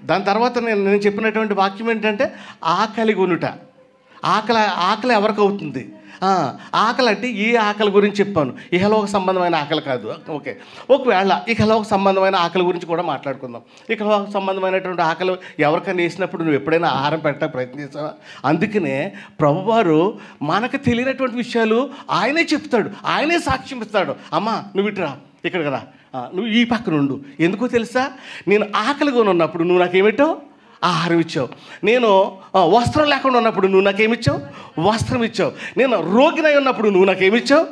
దాని తర్వాత నేను చెప్పినటువంటి వాక్యం ఏంటంటే ఆకలి కొనుట. ఆకలి ఎవరికి అవుతుంది? ఆకలి అంటే ఏ ఆకలి గురించి చెప్పాను, ఇహలోక సంబంధమైన ఆకలి కాదు. ఓకే, ఒకవేళ ఇహలోక సంబంధమైన ఆకలి గురించి కూడా మాట్లాడుకుందాం. ఇహలోక సంబంధమైనటువంటి ఆకలి ఎవరికైనా వేసినప్పుడు నువ్వు ఎప్పుడైనా ఆహారం పెట్టడానికి ప్రయత్నిస్తావా? అందుకనే ప్రభువారు మనకు తెలియనటువంటి విషయాలు ఆయనే చెప్తాడు, ఆయనే సాక్ష్యం ఇస్తాడు. అమ్మా నువ్వు ఇటురా, ఇక్కడికి రా, నువ్వు ఈ పక్కన ఉండు. ఎందుకో తెలుసా, నేను ఆకలిగా ఉన్నప్పుడు నువ్వు నాకేమిట్టావు? ఆహారం ఇచ్చావు. నేను వస్త్రం లేకుండా ఉన్నప్పుడు నువ్వు నాకేమిచ్చావు? వస్త్రం ఇచ్చావు. నేను రోగినై ఉన్నప్పుడు నువ్వు నాకేమిచ్చావు?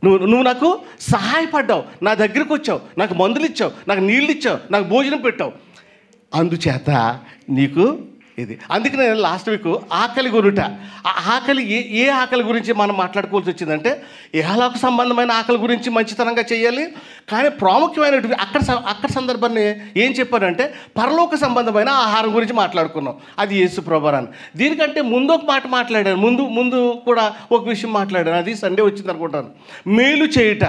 నువ్వు నాకు సహాయపడ్డావు, నా దగ్గరికి వచ్చావు, నాకు మందులు ఇచ్చావు, నాకు నీళ్ళు ఇచ్చావు, నాకు భోజనం పెట్టావు. అందుచేత నీకు ఇది. అందుకే నేను లాస్ట్ వీక్ ఆకలి గురుట, ఆ ఆకలి ఏ ఆకలి గురించి మనం మాట్లాడుకోవాల్సి వచ్చిందంటే, ఇహలోక సంబంధమైన ఆకలి గురించి మంచితనంగా చేయాలి. కానీ ప్రాముఖ్యమైనటువంటి అక్కడ సందర్భాన్ని ఏం చెప్పారంటే, పరలోక సంబంధమైన ఆహారం గురించి మాట్లాడుకున్నాం. అది యేసు ప్రభువారు. దీనికంటే ముందు ఒక మాట మాట్లాడాను, ముందు కూడా ఒక విషయం మాట్లాడాను. అది సండే వచ్చింది అనుకుంటాను. మేలు చేయుట,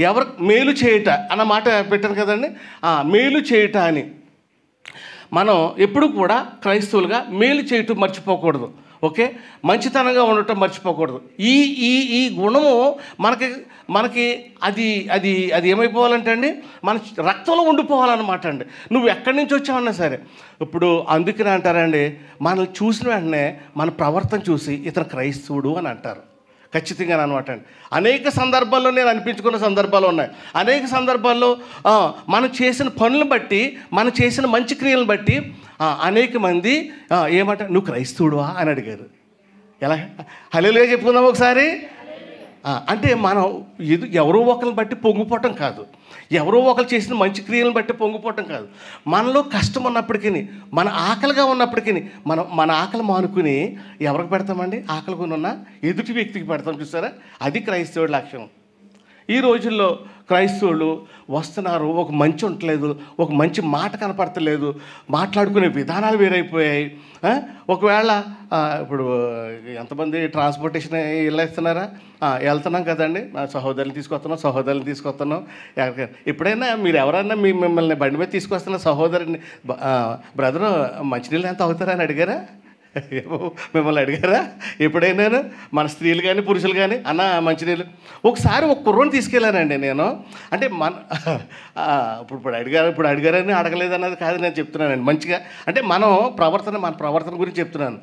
ఎవరికి మేలు చేయుట అన్న మాట పెట్టాను కదండి. మేలు చేయుట అని మనం ఎప్పుడు కూడా క్రైస్తవులుగా మేలు చేయటం మర్చిపోకూడదు. ఓకే, మంచితనంగా ఉండటం మర్చిపోకూడదు. ఈ గుణము మనకి అది ఏమైపోవాలంటే అండి, మన రక్తంలో ఉండిపోవాలన్నమాట అండి. నువ్వు ఎక్కడి నుంచి వచ్చావన్నా సరే. ఇప్పుడు అందుకనే అంటారండి, మనల్ని చూసిన వెంటనే మన ప్రవర్తన చూసి ఇతను క్రైస్తవుడు అని అంటారు. ఖచ్చితంగా అనమాట అండి. అనేక సందర్భాల్లో నేను అనిపించుకున్న సందర్భాలు ఉన్నాయి. అనేక సందర్భాల్లో మనం చేసిన పనులను బట్టి, మనం చేసిన మంచి క్రియలను బట్టి అనేక మంది ఏమంటారు, నువ్వు క్రైస్తవుడువా అని అడిగారు. ఎలా హల్లెలూయా చెప్పుకుందాం ఒకసారి. అంటే మనం ఎవరో ఒకరిని బట్టి పొంగిపోవటం కాదు, ఎవరో ఒకరు చేసిన మంచి క్రియలను బట్టి పొంగిపోవటం కాదు. మనలో కష్టం ఉన్నప్పటికీ, మన ఆకలిగా ఉన్నప్పటికీ మన ఆకలి మానుకుని ఎవరికి పెడతామండి? ఆకలి కొనున్న ఎదుటి వ్యక్తికి పెడతాం. చూసారా, అది క్రైస్తవుడి లక్ష్యం. ఈ రోజుల్లో క్రైస్తవులు వస్తున్నారు, ఒక మంచి ఉండలేదు, ఒక మంచి మాట కనపడతలేదు, మాట్లాడుకునే విధానాలు వేరైపోయాయి. ఒకవేళ ఇప్పుడు ఎంతమంది ట్రాన్స్పోర్టేషన్ వెళ్ళేస్తున్నారా? వెళ్తున్నాం కదండి, నా సహోదరులు తీసుకొస్తున్నాం. ఎప్పుడైనా మీరు ఎవరైనా మిమ్మల్ని బండి మీద తీసుకొస్తున్న సహోదరుని, బ్రదరు మంచినీళ్ళు ఎంత అవుతారని అడిగారా? మిమ్మల్ని అడిగారా ఎప్పుడైనా? మన స్త్రీలు కానీ పురుషులు కానీ, అన్న మంచినీళ్ళు. ఒకసారి ఒక కుర్రోని తీసుకెళ్ళానండి నేను. అంటే ఇప్పుడు అడిగారని అడగలేదన్నది కాదు నేను చెప్తున్నానండి. మంచిగా అంటే మన ప్రవర్తన గురించి చెప్తున్నాను.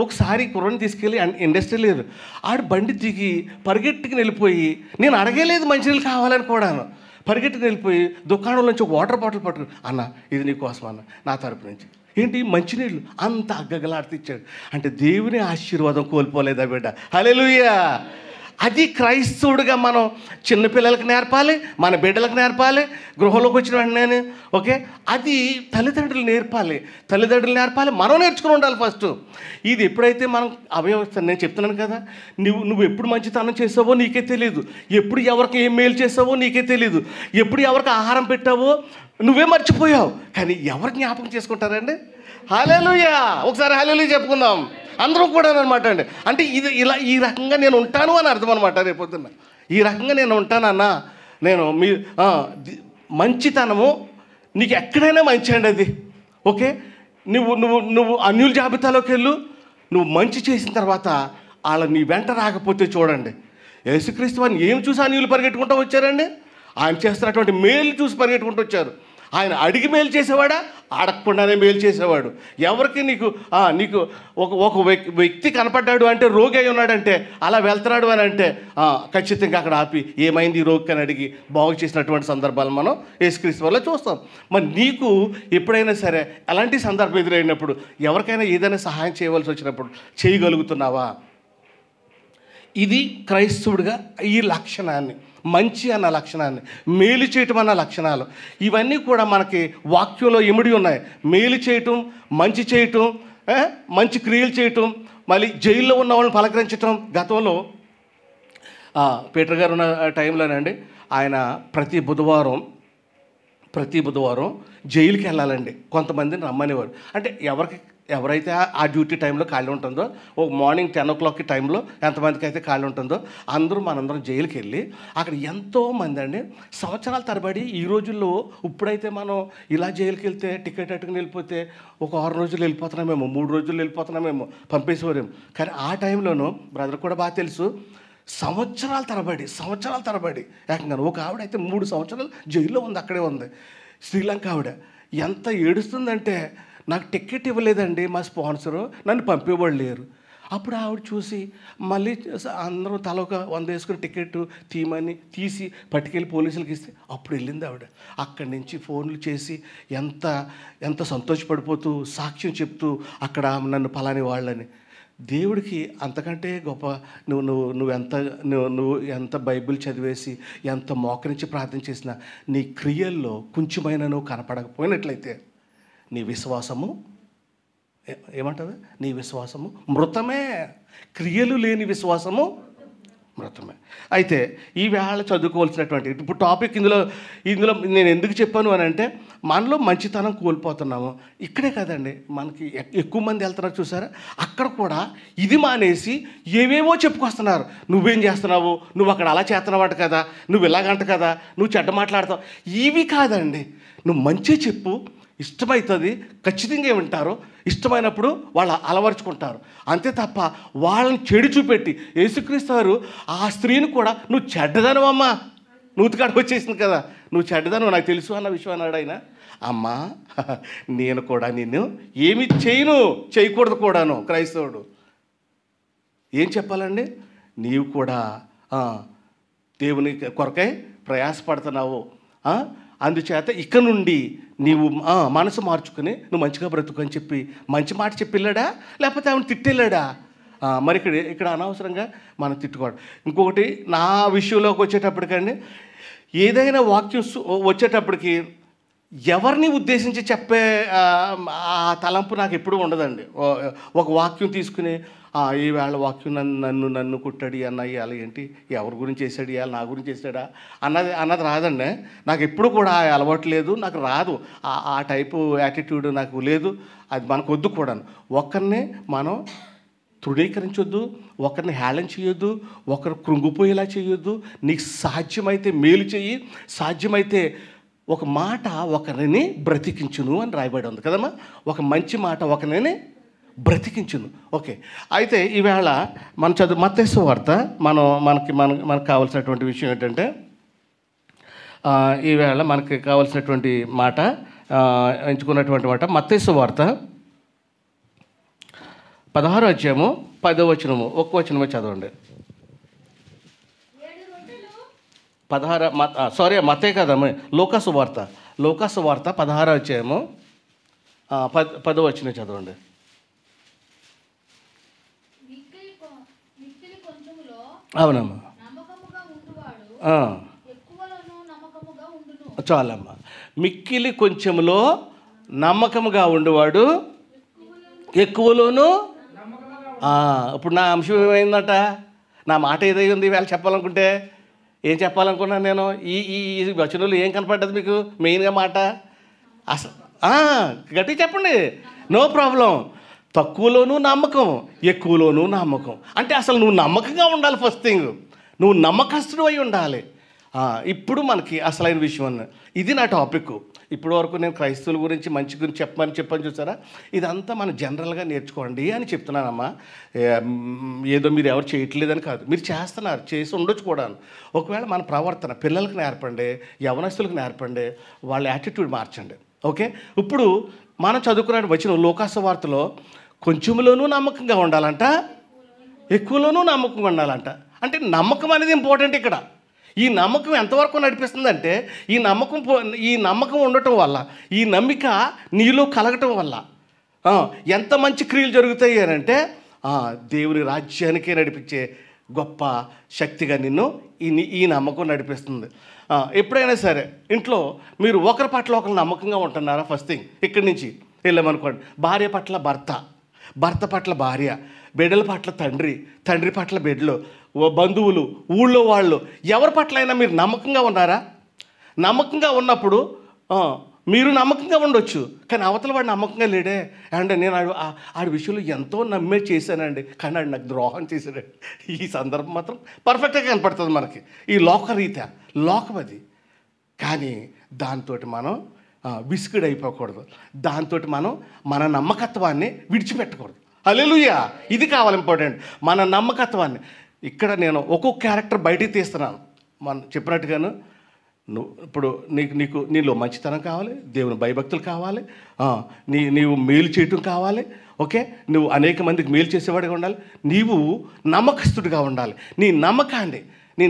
ఒకసారి కుర్రోని తీసుకెళ్ళి ఇండస్ట్రీ లేదు, ఆడు బండి దిగి పరిగెట్టుకుని వెళ్ళిపోయి, నేను అడగలేదు మంచినీళ్ళు కావాలని కూడాను, పరిగెట్టుకుని వెళ్ళిపోయి దుకాణంలో నుంచి ఒక వాటర్ బాటిల్ పట్టుకుని, అన్న ఇది నీకోసం అన్న, నా తరపు నుంచి. ఏంటి మంచినీళ్ళు? అంత అగ్గగలాడితే అంటే దేవుని ఆశీర్వాదం కోల్పోలేదా బిడ్డ? హల్లెలూయా. అది క్రైస్తవుడిగా మనం చిన్నపిల్లలకు నేర్పాలి, మన బిడ్డలకు నేర్పాలి, గృహంలోకి వచ్చిన వెంటనే. ఓకే, అది తల్లిదండ్రులు నేర్పాలి, మనం నేర్చుకుని ఉండాలి ఫస్ట్. ఇది ఎప్పుడైతే మనం అవయవస్థ, నేను చెప్తున్నాను కదా, నువ్వు ఎప్పుడు మంచితనం చేసావో నీకే తెలియదు, ఎప్పుడు ఎవరికి ఏం మేలు చేసావో నీకే తెలియదు, ఎప్పుడు ఎవరికి ఆహారం పెట్టావో నువ్వే మర్చిపోయావు. కానీ ఎవరు జ్ఞాపకం చేసుకుంటారండి? హల్లెలూయా. ఒకసారి హల్లెలూయా చెప్పుకుందాం అందరూ కూడా అనమాట అండి. అంటే ఈ రకంగా నేను ఉంటాను అని అర్థం అనమాట. రేపొద్దున్న ఈ రకంగా నేను ఉంటానన్నా, నేను మంచితనము నీకు ఎక్కడైనా మంచి అండి అది. ఓకే, నువ్వు అన్యుల జాబితాలోకి వెళ్ళు, నువ్వు మంచి చేసిన తర్వాత వాళ్ళ నీ వెంట రాకపోతే చూడండి, యేసుక్రీస్తు వారిని ఏం చూసి అన్యులు పరిగెట్టుకుంటూ వచ్చారండి? ఆయన చేస్తున్నటువంటి మేలు చూసి పరిగెట్టుకుంటూ వచ్చారు. ఆయన అడిగి మేలు చేసేవాడా? అడగకుండానే మేలు చేసేవాడు. ఎవరికి నీకు ఒక వ్యక్తి కనపడ్డాడు అంటే, రోగి అయి ఉన్నాడంటే, అలా వెళ్తున్నాడు అని అంటే ఖచ్చితంగా అక్కడ ఆపి ఏమైంది ఈ రోగికి అని అడిగి బాగు చేసినటువంటి సందర్భాలు మనం యేసుక్రీస్తు వల్ల చూస్తాం. మరి నీకు ఎప్పుడైనా సరే అలాంటి సందర్భం ఎదురైనప్పుడు, ఎవరికైనా ఏదైనా సహాయం చేయవలసి వచ్చినప్పుడు చేయగలుగుతున్నావా? ఇది క్రైస్తవుడిగా ఈ లక్షణాన్ని, మంచి అన్న లక్షణాన్ని, మేలు చేయటం అన్న లక్షణాలు, ఇవన్నీ కూడా మనకి వాక్యంలో ఇమిడి ఉన్నాయి. మేలు చేయటం, మంచి చేయటం, మంచి క్రియలు చేయటం, మళ్ళీ జైల్లో ఉన్న వాళ్ళని పలకరించటం. గతంలో పీటర్ గారు ఉన్న టైంలోనండి, ఆయన ప్రతి బుధవారం జైలుకి వెళ్ళాలండి. కొంతమందిని రమ్మనేవారు. అంటే ఎవరైతే ఆ డ్యూటీ టైంలో ఖాళీ ఉంటుందో, ఒక మార్నింగ్ 10 o'clock టైంలో ఎంతమందికి అయితే ఖాళీ ఉంటుందో మనందరం జైలుకి వెళ్ళి అక్కడ ఎంతోమంది అండి సంవత్సరాల తరబడి, ఈ రోజుల్లో ఇప్పుడైతే మనం ఇలా జైలుకి వెళ్తే టికెట్ అట్టుకుని వెళ్ళిపోతే ఒక 6 రోజులు వెళ్ళిపోతున్నామేమో, 3 రోజులు వెళ్ళిపోతున్నామేమో, పంపేసేవారేమో. కానీ ఆ టైంలోనూ బ్రదర్ కూడా బాగా తెలుసు, సంవత్సరాల తరబడి ఏకంగా ఒక ఆవిడైతే 3 సంవత్సరాలు జైల్లో ఉంది, అక్కడే ఉంది. శ్రీలంక ఆవిడ ఎంత ఏడుస్తుందంటే, నాకు టికెట్ ఇవ్వలేదండి మా స్పాన్సరు, నన్ను పంపేవాళ్ళు లేరు. అప్పుడు ఆవిడ చూసి మళ్ళీ అందరూ తల ఒక 100 వేసుకుని టికెట్ తీయమని తీసి పట్టుకెళ్ళి పోలీసులకి ఇస్తే అప్పుడు వెళ్ళింది ఆవిడ. అక్కడి నుంచి ఫోన్లు చేసి ఎంత సంతోషపడిపోతూ సాక్ష్యం చెప్తూ అక్కడ నన్ను పలాని వాళ్ళని. దేవుడికి అంతకంటే గొప్ప నువ్వు ఎంత బైబిల్ చదివేసి ఎంత మోకరించి ప్రార్థన చేసినా నీ క్రియల్లో కొంచెమైనా నువ్వు కనపడకపోయినట్లయితే నీ విశ్వాసము ఏమంటుంది? నీ విశ్వాసము మృతమే. క్రియలు లేని విశ్వాసము మృతమే. అయితే ఈవేళ చదువుకోవాల్సినటువంటి ఇప్పుడు టాపిక్ ఇందులో నేను ఎందుకు చెప్పాను అని అంటే, మనలో మంచితనం కోల్పోతున్నాము. ఇక్కడే కాదండి, మనకి ఎక్కువ మంది వెళ్తున్నారు చూసారా, అక్కడ కూడా ఇది మానేసి ఏవేవో చెప్పుకొస్తున్నారు. నువ్వేం చేస్తున్నావు, నువ్వు అక్కడ అలా చేస్తున్నావంట కదా, నువ్వు ఇలాగంట కదా, నువ్వు చెడ్డ మాట్లాడతావు. ఇవి కాదండి, నువ్వు మంచి చెప్పు, ఇష్టమవుతుంది, ఖచ్చితంగా వింటారు, ఇష్టమైనప్పుడు వాళ్ళు అలవరుచుకుంటారు. అంతే తప్ప వాళ్ళని చెడు చూపెట్టి యేసుక్రీస్తు వారు ఆ స్త్రీని కూడా నువ్వు చెడ్డదనవమ్మా, నూతికాడికి వచ్చేసింది కదా, నువ్వు చెడ్డదను నాకు తెలుసు అన్న విషయం అన్నాడు ఆయన. అమ్మా నేను కూడా నిన్ను ఏమి చేయకూడదు కూడాను. క్రైస్తవుడు ఏం చెప్పాలండి? నీవు కూడా దేవుని కొరకై ప్రయాసపడుతున్నావు, అందుచేత ఇక నుండి నీవు మనసు మార్చుకుని నువ్వు మంచిగా బ్రతుకు అని చెప్పి మంచి మాట చెప్పి వెళ్ళాడా, లేకపోతే ఆమెను తిట్టెళ్ళాడా? మరి ఇక్కడ అనవసరంగా మనం తిట్టుకోవడం. ఇంకొకటి నా విషయంలోకి వచ్చేటప్పటికండి, ఏదైనా వాక్యం వచ్చేటప్పటికి ఎవరిని ఉద్దేశించి చెప్పే ఆ తలంపు నాకు ఎప్పుడూ ఉండదండి. ఒక వాక్యం తీసుకుని ఈవేళ వాక్యం నన్ను కుట్టాడు అన్నయ్య, అలా ఏంటి, ఎవరి గురించి వేసాడు ఇవాళ, నా గురించి వేసాడా అన్నది రాదండి. నాకు ఎప్పుడు కూడా అలవాటు లేదు, నాకు రాదు ఆ టైపు యాటిట్యూడ్ నాకు లేదు. అది మనకు వద్దు కూడా. ఒకరిని మనం తృణీకరించొద్దు, ఒకరిని హేళన చేయొద్దు, ఒకరు కృంగిపోయేలా చేయొద్దు. నీకు సాధ్యమైతే మేలు చెయ్యి, సాధ్యమైతే ఒక మాట ఒకరిని బ్రతికించును అని రాయబడి ఉంది కదమ్మా. ఒక మంచి మాట ఒకరిని బ్రతికించును. ఓకే, అయితే ఈవేళ మనం మత్తయి సువార్త మనకు కావాల్సినటువంటి విషయం ఏంటంటే, ఈవేళ మనకి కావాల్సినటువంటి మాట ఎంచుకున్నటువంటి మాట మత్తయి సువార్త 16వ అధ్యాయము 10వ వచనము, ఒక్క వచనమే చదవండి. 16 మత్తయి కదమ్మా, లూకా సువార్త 16వ అధ్యాయము 10వ వచనం చదవండి. అవునమ్మా, చాలమ్మా. మిక్కిలి కొంచెములో నమ్మకముగా ఉండేవాడు ఎక్కువలోనూ. ఇప్పుడు నా అంశం ఏమైందట, నా మాట ఏదై ఉంది వీళ్ళు చెప్పాలనుకుంటే ఏం చెప్పాలనుకున్నాను నేను? ఈ వచనంలో ఏం కనపడ్డది మీకు మెయిన్గా మాట? అసలు గట్టిగా చెప్పండి, నో ప్రాబ్లం. తక్కువలోనూ నమ్మకం, ఎక్కువలోనూ నమ్మకం. అంటే అసలు నువ్వు నమ్మకంగా ఉండాలి. ఫస్ట్ థింగ్, నువ్వు నమ్మకస్తుడు అయి ఉండాలి. ఇప్పుడు మనకి అసలైన విషయం ఇది నా టాపిక్. ఇప్పటి వరకు నేను క్రైస్తవుల గురించి మంచి గురించి చెప్పని చూసారా, ఇదంతా మనం జనరల్గా నేర్చుకోండి అని చెప్తున్నానమ్మా. ఏదో మీరు ఎవరు చేయట్లేదని కాదు, మీరు చేస్తున్నారు, చేసి ఉండొచ్చు కూడా. ఒకవేళ మన ప్రవర్తన పిల్లలకు నేర్పండి, యవనస్తులకు నేర్పండి, వాళ్ళ యాటిట్యూడ్ మార్చండి. ఓకే, ఇప్పుడు మనం చదువుకున్న వచ్చిన లూకా సువార్తలో కొంచెంలోనూ నమ్మకంగా ఉండాలంట, ఎక్కువలోనూ నమ్మకంగా ఉండాలంట. అంటే నమ్మకం అనేది ఇంపార్టెంట్ ఇక్కడ. ఈ నమ్మకం ఎంతవరకు నడిపిస్తుందంటే, ఈ నమ్మకం ఉండటం వల్ల, ఈ నమ్మిక నీలో కలగటం వల్ల ఎంత మంచి క్రియలు జరుగుతాయి అని అంటే, దేవుని రాజ్యానికే నడిపించే గొప్ప శక్తిగా నిన్ను ఈ నమ్మకం నడిపిస్తుంది. ఎప్పుడైనా సరే ఇంట్లో మీరు ఒకరి పట్ల ఒకరు నమ్మకంగా ఉంటున్నారా? ఫస్ట్ థింగ్ ఇక్కడి నుంచి వెళ్ళామనుకోండి, భార్య పట్ల భర్త పట్ల భార్య, బిడ్డల పట్ల తండ్రి పట్ల బిడ్డలు, బంధువులు, ఊళ్ళో వాళ్ళు, ఎవరి పట్ల అయినా మీరు నమ్మకంగా ఉన్నారా? నమ్మకంగా ఉన్నప్పుడు మీరు నమ్మకంగా ఉండొచ్చు, కానీ అవతల వాడు నమ్మకంగా లేడే. అండ్ నేను ఆడి విషయంలో ఎంతో నమ్మే చేశానండి, కానీ ఆడు నాకు ద్రోహం చేశాడండి. ఈ సందర్భం మాత్రం పర్ఫెక్ట్గా కనపడుతుంది మనకి. ఈ లోకం అది. కానీ దాంతో మనం విసుగుడైపోకూడదు, దాంతో మనం మన నమ్మకత్వాన్ని విడిచిపెట్టకూడదు. హల్లెలూయా, ఇది కావాలి ఇంపార్టెంట్, మన నమ్మకత్వాన్ని. ఇక్కడ నేను ఒక్కొక్క క్యారెక్టర్ బయటికి తీస్తున్నాను. మనం చెప్పినట్టుగాను నువ్వు ఇప్పుడు నీలో మంచితనం కావాలి, దేవుని భయభక్తులు కావాలి, నీవు మేలు చేయటం కావాలి. ఓకే, నువ్వు అనేక మందికి మేలు చేసేవాడిగా ఉండాలి. నీవు నమ్మకస్తుడిగా ఉండాలి. నీ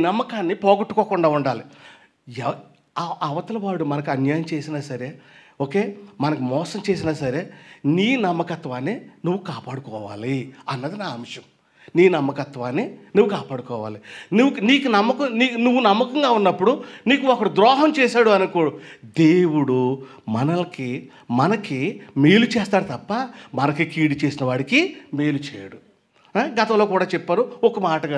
నమ్మకాన్ని పోగొట్టుకోకుండా ఉండాలి. అవతల వాడు మనకు అన్యాయం చేసినా సరే, ఓకే, మనకు మోసం చేసినా సరే, నీ నమ్మకత్వాన్ని నువ్వు కాపాడుకోవాలి అన్నది నా అంశం. నీ నమ్మకత్వాన్ని నువ్వు కాపాడుకోవాలి. నువ్వు నమ్మకంగా ఉన్నప్పుడు నీకు ఒకడు ద్రోహం చేశాడు అనుకో, దేవుడు మనకి మేలు చేస్తాడు తప్ప మనకి కీడు చేసిన వాడికి మేలు చేయడు. గతంలో కూడా చెప్పారు ఒక మాటగా,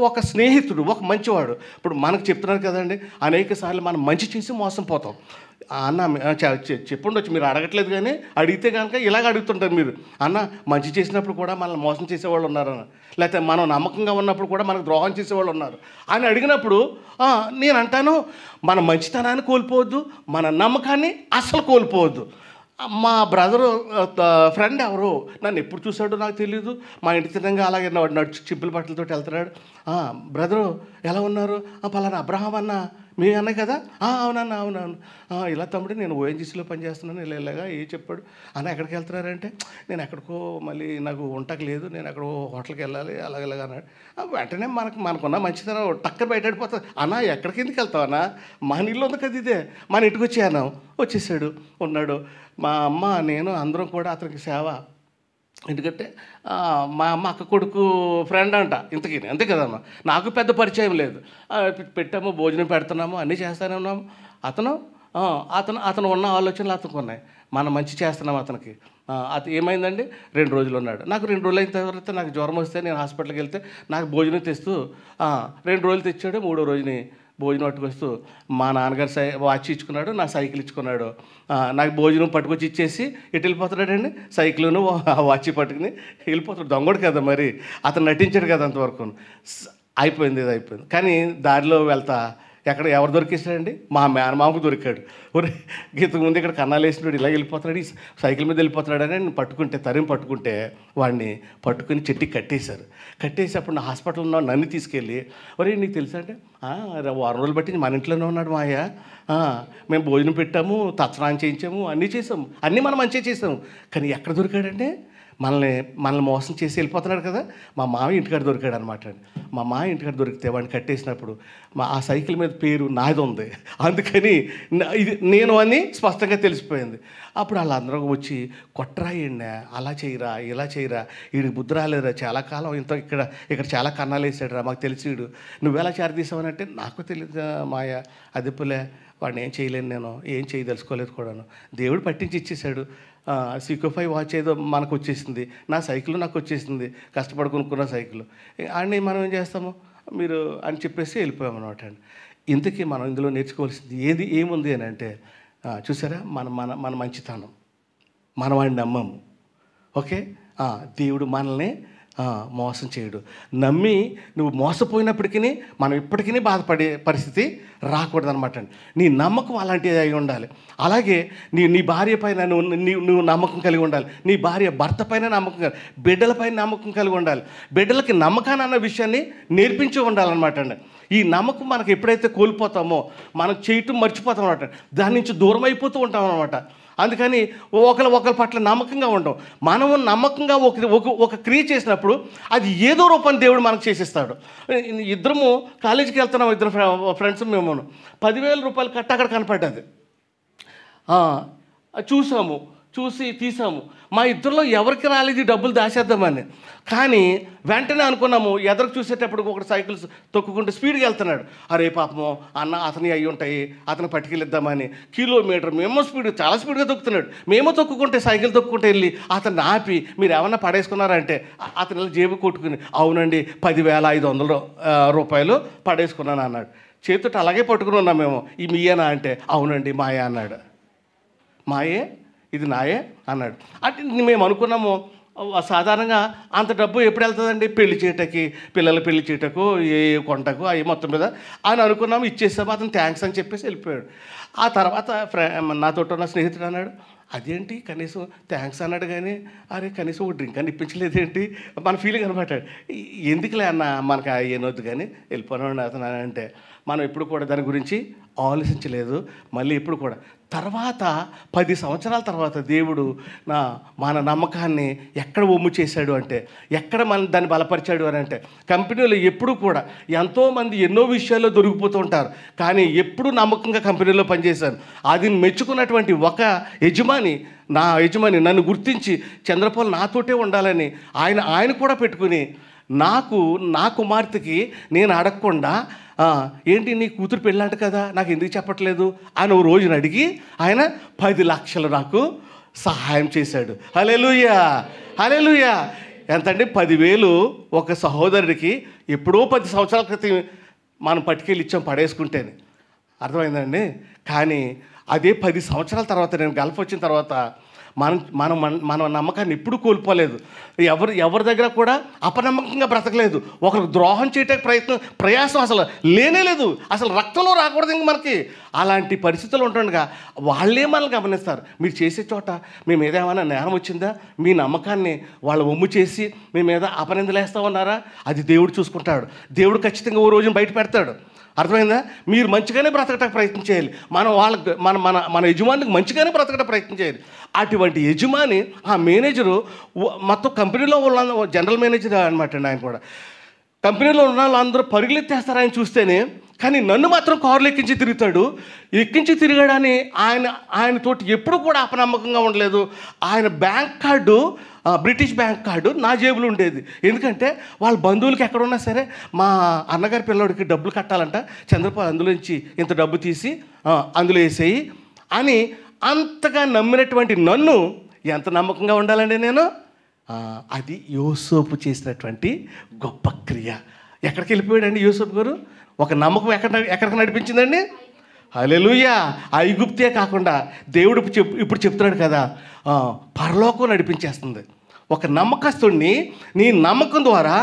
ఒక స్నేహితుడు, ఒక మంచివాడు. ఇప్పుడు మనకు చెప్తున్నారు కదండి, అనేక సార్లు మనం మంచి చేసి మోసం పోతాం. అన్న చెప్పుండొచ్చు, మీరు అడగట్లేదు కానీ అడిగితే కనుక ఇలాగ అడుగుతుంటారు మీరు. అన్న మంచి చేసినప్పుడు కూడా మనల్ని మోసం చేసేవాళ్ళు ఉన్నారన్న, లేకపోతే మనం నమ్మకంగా ఉన్నప్పుడు కూడా మనకు ద్రోహం చేసేవాళ్ళు ఉన్నారు అని అడిగినప్పుడు నేను అంటాను, మన మంచితనాన్ని కోల్పోవద్దు, మన నమ్మకాన్ని అస్సలు కోల్పోవద్దు. మా బ్రదరు ఫ్రెండ్ ఎవరు నన్ను ఎప్పుడు చూశాడో నాకు తెలియదు. మా ఇంటి తినంగా అలాగే నడుచు చిప్పుల బట్టలతో వెళ్తున్నాడు. బ్రదరు ఎలా ఉన్నారు? పలానా అబ్రహాం అన్న మీ అన్న కదా? అవునన్నా అవునవును. ఇలా తమ్ముడు నేను ఓఎన్జీసీలో పనిచేస్తున్నాను, ఇలాగా ఏ చెప్పాడు అన్న. ఎక్కడికి వెళ్తున్నారంటే, నేను ఎక్కడికో మళ్ళీ నాకు వంటకు లేదు, నేను ఎక్కడో హోటల్కి వెళ్ళాలి అలాగ అన్నాడు. వెంటనే మనకున్న మంచితనం టక్కన బయటపడిపోతుంది. అన్న ఎక్కడికి ఎందుకు వెళ్తావు అన్న, మన ఇల్లు ఉంది కదా ఇదే, మన ఇంటికి వచ్చాను. వచ్చేసాడు, ఉన్నాడు. మా అమ్మ నేను అందరం కూడా అతనికి సేవ. ఎందుకంటే మా అమ్మ అక్క కొడుకు ఫ్రెండ్ అంట ఇంతకీ, అంతే కదమ్మా. నాకు పెద్ద పరిచయం లేదు. పెట్టాము, భోజనం పెడుతున్నాము, అన్నీ చేస్తూనే ఉన్నాము. అతను ఉన్న ఆలోచనలు అతనికి ఉన్నాయి. మనం మంచి చేస్తున్నాం అతనికి. ఏమైందండి, 2 రోజులు ఉన్నాడు. నాకు 2 రోజులు అయిన తర్వాత నాకు జ్వరం వస్తే నేను హాస్పిటల్కి వెళ్తే నాకు భోజనం తెస్తూ 2 రోజులు తెచ్చాడు. 3వ రోజుని భోజనం పట్టుకొస్తూ మా నాన్నగారు వాచ్ ఇచ్చుకున్నాడు, నా సైకిల్ ఇచ్చుకున్నాడు. నాకు భోజనం పట్టుకొచ్చి ఇచ్చేసి ఎటు వెళ్ళిపోతున్నాడండి, సైకిల్ను వాచ్ పట్టుకుని వెళ్ళిపోతాడు. దొంగడు కదా మరి, అతను నటించాడు కదా అంతవరకు. అయిపోయింది, ఇది అయిపోయింది. కానీ దారిలో వెళ్తా ఎవరు దొరికేసాడండి, మా మేనమామకు దొరికాడు. ఇంతకు ముందు ఇక్కడ కన్నాలు వేసినాడు, ఇలా వెళ్ళిపోతున్నాడు, ఈ సైకిల్ మీద వెళ్ళిపోతున్నాడు అని నేను పట్టుకుంటే వాడిని పట్టుకుని చెట్టుకి కట్టేసి అప్పుడు నా హాస్పిటల్లో ఉన్న నన్ను తీసుకెళ్ళి, ఒరే నీకు తెలుసా అంటే, 1 రోజులు బట్టి మన ఇంట్లోనే ఉన్నాడు మాయ, మేము భోజనం పెట్టాము, తత్స్నానం చేయించాము, అన్నీ చేసాము, అన్నీ మనం మంచిగా చేసాము. కానీ ఎక్కడ దొరికాడంటే మనల్ని మోసం చేసి వెళ్ళిపోతున్నాడు కదా, మా మావి ఇంటికాడ దొరికాడు అనమాట. మా మావి ఇంటికాడ దొరికితే వాడిని కట్టేసినప్పుడు ఆ సైకిల్ మీద పేరు నాది ఉంది, అందుకని ఇది నేను అని స్పష్టంగా తెలిసిపోయింది. అప్పుడు వాళ్ళందరూ వచ్చి కొట్టరాయండి, అలా చేయరా ఇలా చేయరా, వీడికి బుద్ధి రాలేదురా, చాలా కాలం ఇక్కడ చాలా కన్నాలు వేసాడు రా, మాకు తెలిసి వీడు నువ్వెలా చేరదీసావని అంటే, నాకు తెలియదు మాయ, అదిపులే వాడిని ఏం చేయలేను, నేను ఏం చేయదలుచుకోలేదు కూడాను. దేవుడు పట్టించి ఇచ్చేసాడు. సికోఫై వాచ్ ఏదో మనకు వచ్చేసింది, నా సైకిల్ నాకు వచ్చేసింది, కష్టపడి కొనుక్కున్న సైకిల్. అని మనం ఏం చేస్తాము మీరు అని చెప్పేసి వెళ్ళిపోయామన్నమాట అండి. ఇంతకీ మనం ఇందులో నేర్చుకోవాల్సింది ఏముంది అని అంటే, చూసారా, మన మంచితనం, మనం వాడిని నమ్మము. ఓకే, దేవుడు మనల్ని మోసం చేయడు. నమ్మి నువ్వు మోసపోయినప్పటికీ మనం ఇప్పటికీ బాధపడే పరిస్థితి రాకూడదనమాట అండి. నీ నమ్మకం అలాంటిది అయి ఉండాలి. అలాగే నీ భార్య పైన నువ్వు నమ్మకం కలిగి ఉండాలి. నీ భార్య భర్త పైన నమ్మకం, బిడ్డలపైన నమ్మకం కలిగి ఉండాలి. బిడ్డలకి నమ్మకాన్ని అన్న విషయాన్ని నేర్పించి ఉండాలన్నమాట అండి. ఈ నమ్మకం మనకు ఎప్పుడైతే కోల్పోతామో మనం చేయటం మర్చిపోతాం అనమాట, దాని నుంచి దూరం అయిపోతూ ఉంటాం అనమాట. అందుకని ఒకరి పట్ల నమ్మకంగా ఉండవు. మనము నమ్మకంగా ఒక క్రియ చేసినప్పుడు అది ఏదో రూపాన్ని దేవుడు మనకు చేసేస్తాడు. ఇద్దరము కాలేజీకి వెళ్తున్నాము, 2 ఫ్రెండ్స్ మేము, 10,000 రూపాయలు కట్ట అక్కడ కనపడ్డది. తీసాము. మా ఇద్దరిలో ఎవరికి రాలేదు డబ్బులు దాచేద్దామని. కానీ వెంటనే అనుకున్నాము, ఎదురుకు చూసేటప్పుడు ఒకటి సైకిల్స్ తొక్కుకుంటూ స్పీడ్గా వెళ్తున్నాడు. అరే పాపము అన్న అతని అయ్యి ఉంటాయి, అతను పట్టుకెళ్ళిద్దామని కిలోమీటర్ మేము చాలా స్పీడ్గా తొక్కుతున్నాడు. మేము సైకిల్ తొక్కుంటూ వెళ్ళి అతన్ని ఆపి, మీరు ఏమన్నా పడేసుకున్నారంటే అతను జేబు కొట్టుకుని, అవునండి 10,500 రూపాయలు పడేసుకున్నాను అన్నాడు. చేతుట అలాగే పట్టుకుని ఉన్నాం మేము. ఈ మీయేనా అంటే, అవునండి మాయే అన్నాడు. మాయే, ఇది నాయే అన్నాడు. అంటే మేము అనుకున్నాము, సాధారణంగా అంత డబ్బు ఎప్పుడు వెళ్తుందండి, పెళ్లి చేయటకి, పిల్లల పెళ్లి చేయటకు, ఏ కొంటకు, అవి మొత్తం మీద అని అనుకున్నాము. ఇచ్చేసాము. అతను థ్యాంక్స్ అని చెప్పేసి వెళ్ళిపోయాడు. ఆ తర్వాత నాతో ఉన్న స్నేహితుడు అన్నాడు, అదేంటి కనీసం థ్యాంక్స్ అన్నాడు కానీ అరే కనీసం ఒక డ్రింక్ అని ఇప్పించలేదేంటి మన ఫీలింగ్ అనమాట. ఎందుకులే అన్న మనకు ఏనొద్దు కానీ వెళ్ళిపోయినా అతను అంటే మనం ఎప్పుడు కూడా దాని గురించి ఆలోచించలేదు. మళ్ళీ ఎప్పుడు కూడా తర్వాత 10 సంవత్సరాల తర్వాత దేవుడు మన నమ్మకాన్ని ఎక్కడ ఒమ్ము చేశాడు అంటే, ఎక్కడ మనం దాన్ని బలపరిచాడు అని అంటే, కంపెనీలో ఎప్పుడు కూడా ఎంతోమంది ఎన్నో విషయాల్లో దొరికిపోతూ ఉంటారు, కానీ ఎప్పుడు నమ్మకంగా కంపెనీలో పనిచేశాను. అది మెచ్చుకున్నటువంటి ఒక యజమాని, నా యజమాని నన్ను గుర్తించి చంద్రపాల్ నాతోటే ఉండాలని ఆయన కూడా పెట్టుకుని నా కుమార్తెకి నేను అడగకుండా ఏంటి నీ కూతురు పెళ్ళంట కదా నాకు ఎందుకు చెప్పట్లేదు అని ఓ రోజున అడిగి ఆయన 10 లక్షలు నాకు సహాయం చేశాడు. హల్లెలూయా, హల్లెలూయా. ఎంతండి 10,000 ఒక సహోదరుడికి ఎప్పుడో 10 సంవత్సరాల క్రితం మనం పట్టుకెళ్ళి ఇచ్చాం పడేసుకుంటేనే, అర్థమైందండి. కానీ అదే 10 సంవత్సరాల తర్వాత నేను గల్ఫ్ వచ్చిన తర్వాత మన నమ్మకాన్ని ఎప్పుడు కోల్పోలేదు. ఎవరి దగ్గర కూడా అపనమ్మకంగా బ్రతకలేదు. ఒకరికి ద్రోహం చేయటానికి ప్రయాసం అసలు లేనేలేదు. అసలు రక్తంలో రాకూడదు ఇంక మనకి. అలాంటి పరిస్థితులు ఉంటుండగా వాళ్ళే మనల్ని గమనిస్తారు. మీరు చేసే చోట మీ మీద ఏమైనా నేరం వచ్చిందా, మీ నమ్మకాన్ని వాళ్ళు ఒమ్ము చేసి మీ మీద అపనిందలేస్తా ఉన్నారా, అది దేవుడు చూసుకుంటాడు. దేవుడు ఖచ్చితంగా ఓ రోజున బయట పెడతాడు. అర్థమైందా? మీరు మంచిగానే బ్రతకటానికి ప్రయత్నం చేయాలి. మన యజమానికి మంచిగానే బ్రతకటం ప్రయత్నం చేయాలి. అటువంటి యజమాని ఆ మేనేజరు మొత్తం కంపెనీలో ఉన్న జనరల్ మేనేజర్ అనమాట అండి. ఆయన కూడా కంపెనీలో ఉన్న వాళ్ళందరూ పరుగులెత్తేస్తారు ఆయన చూస్తేనే, కానీ నన్ను మాత్రం కారులు ఎక్కించి తిరిగాడని ఆయనతోటి ఎప్పుడు కూడా అపనమ్మకంగా ఉండలేదు. ఆయన bank card, British bank card నా జేబులో ఉండేది. ఎందుకంటే వాళ్ళ బంధువులకి ఎక్కడున్నా సరే మా అన్నగారి పిల్లడికి డబ్బులు కట్టాలంట, చంద్రపాల్ అందులోంచి ఇంత డబ్బు తీసి అందులో వేసేయి అని అంతగా నమ్మినటువంటి నన్ను ఎంత నమ్మకంగా ఉండాలండి నేను. అది యోసేపు చేసినటువంటి గొప్ప క్రియ. ఎక్కడికి వెళ్ళిపోయాడండి యోసేపు గారు? ఒక నమ్మకం ఎక్కడికి నడిపించిందండి? హల్లెలూయా. ఐగుప్తే కాకుండా దేవుడు ఇప్పుడు చెప్తున్నాడు కదా, పరలోకం నడిపించేస్తుంది. ఒక నమ్మకస్తుడిని నీ నమ్మకం ద్వారా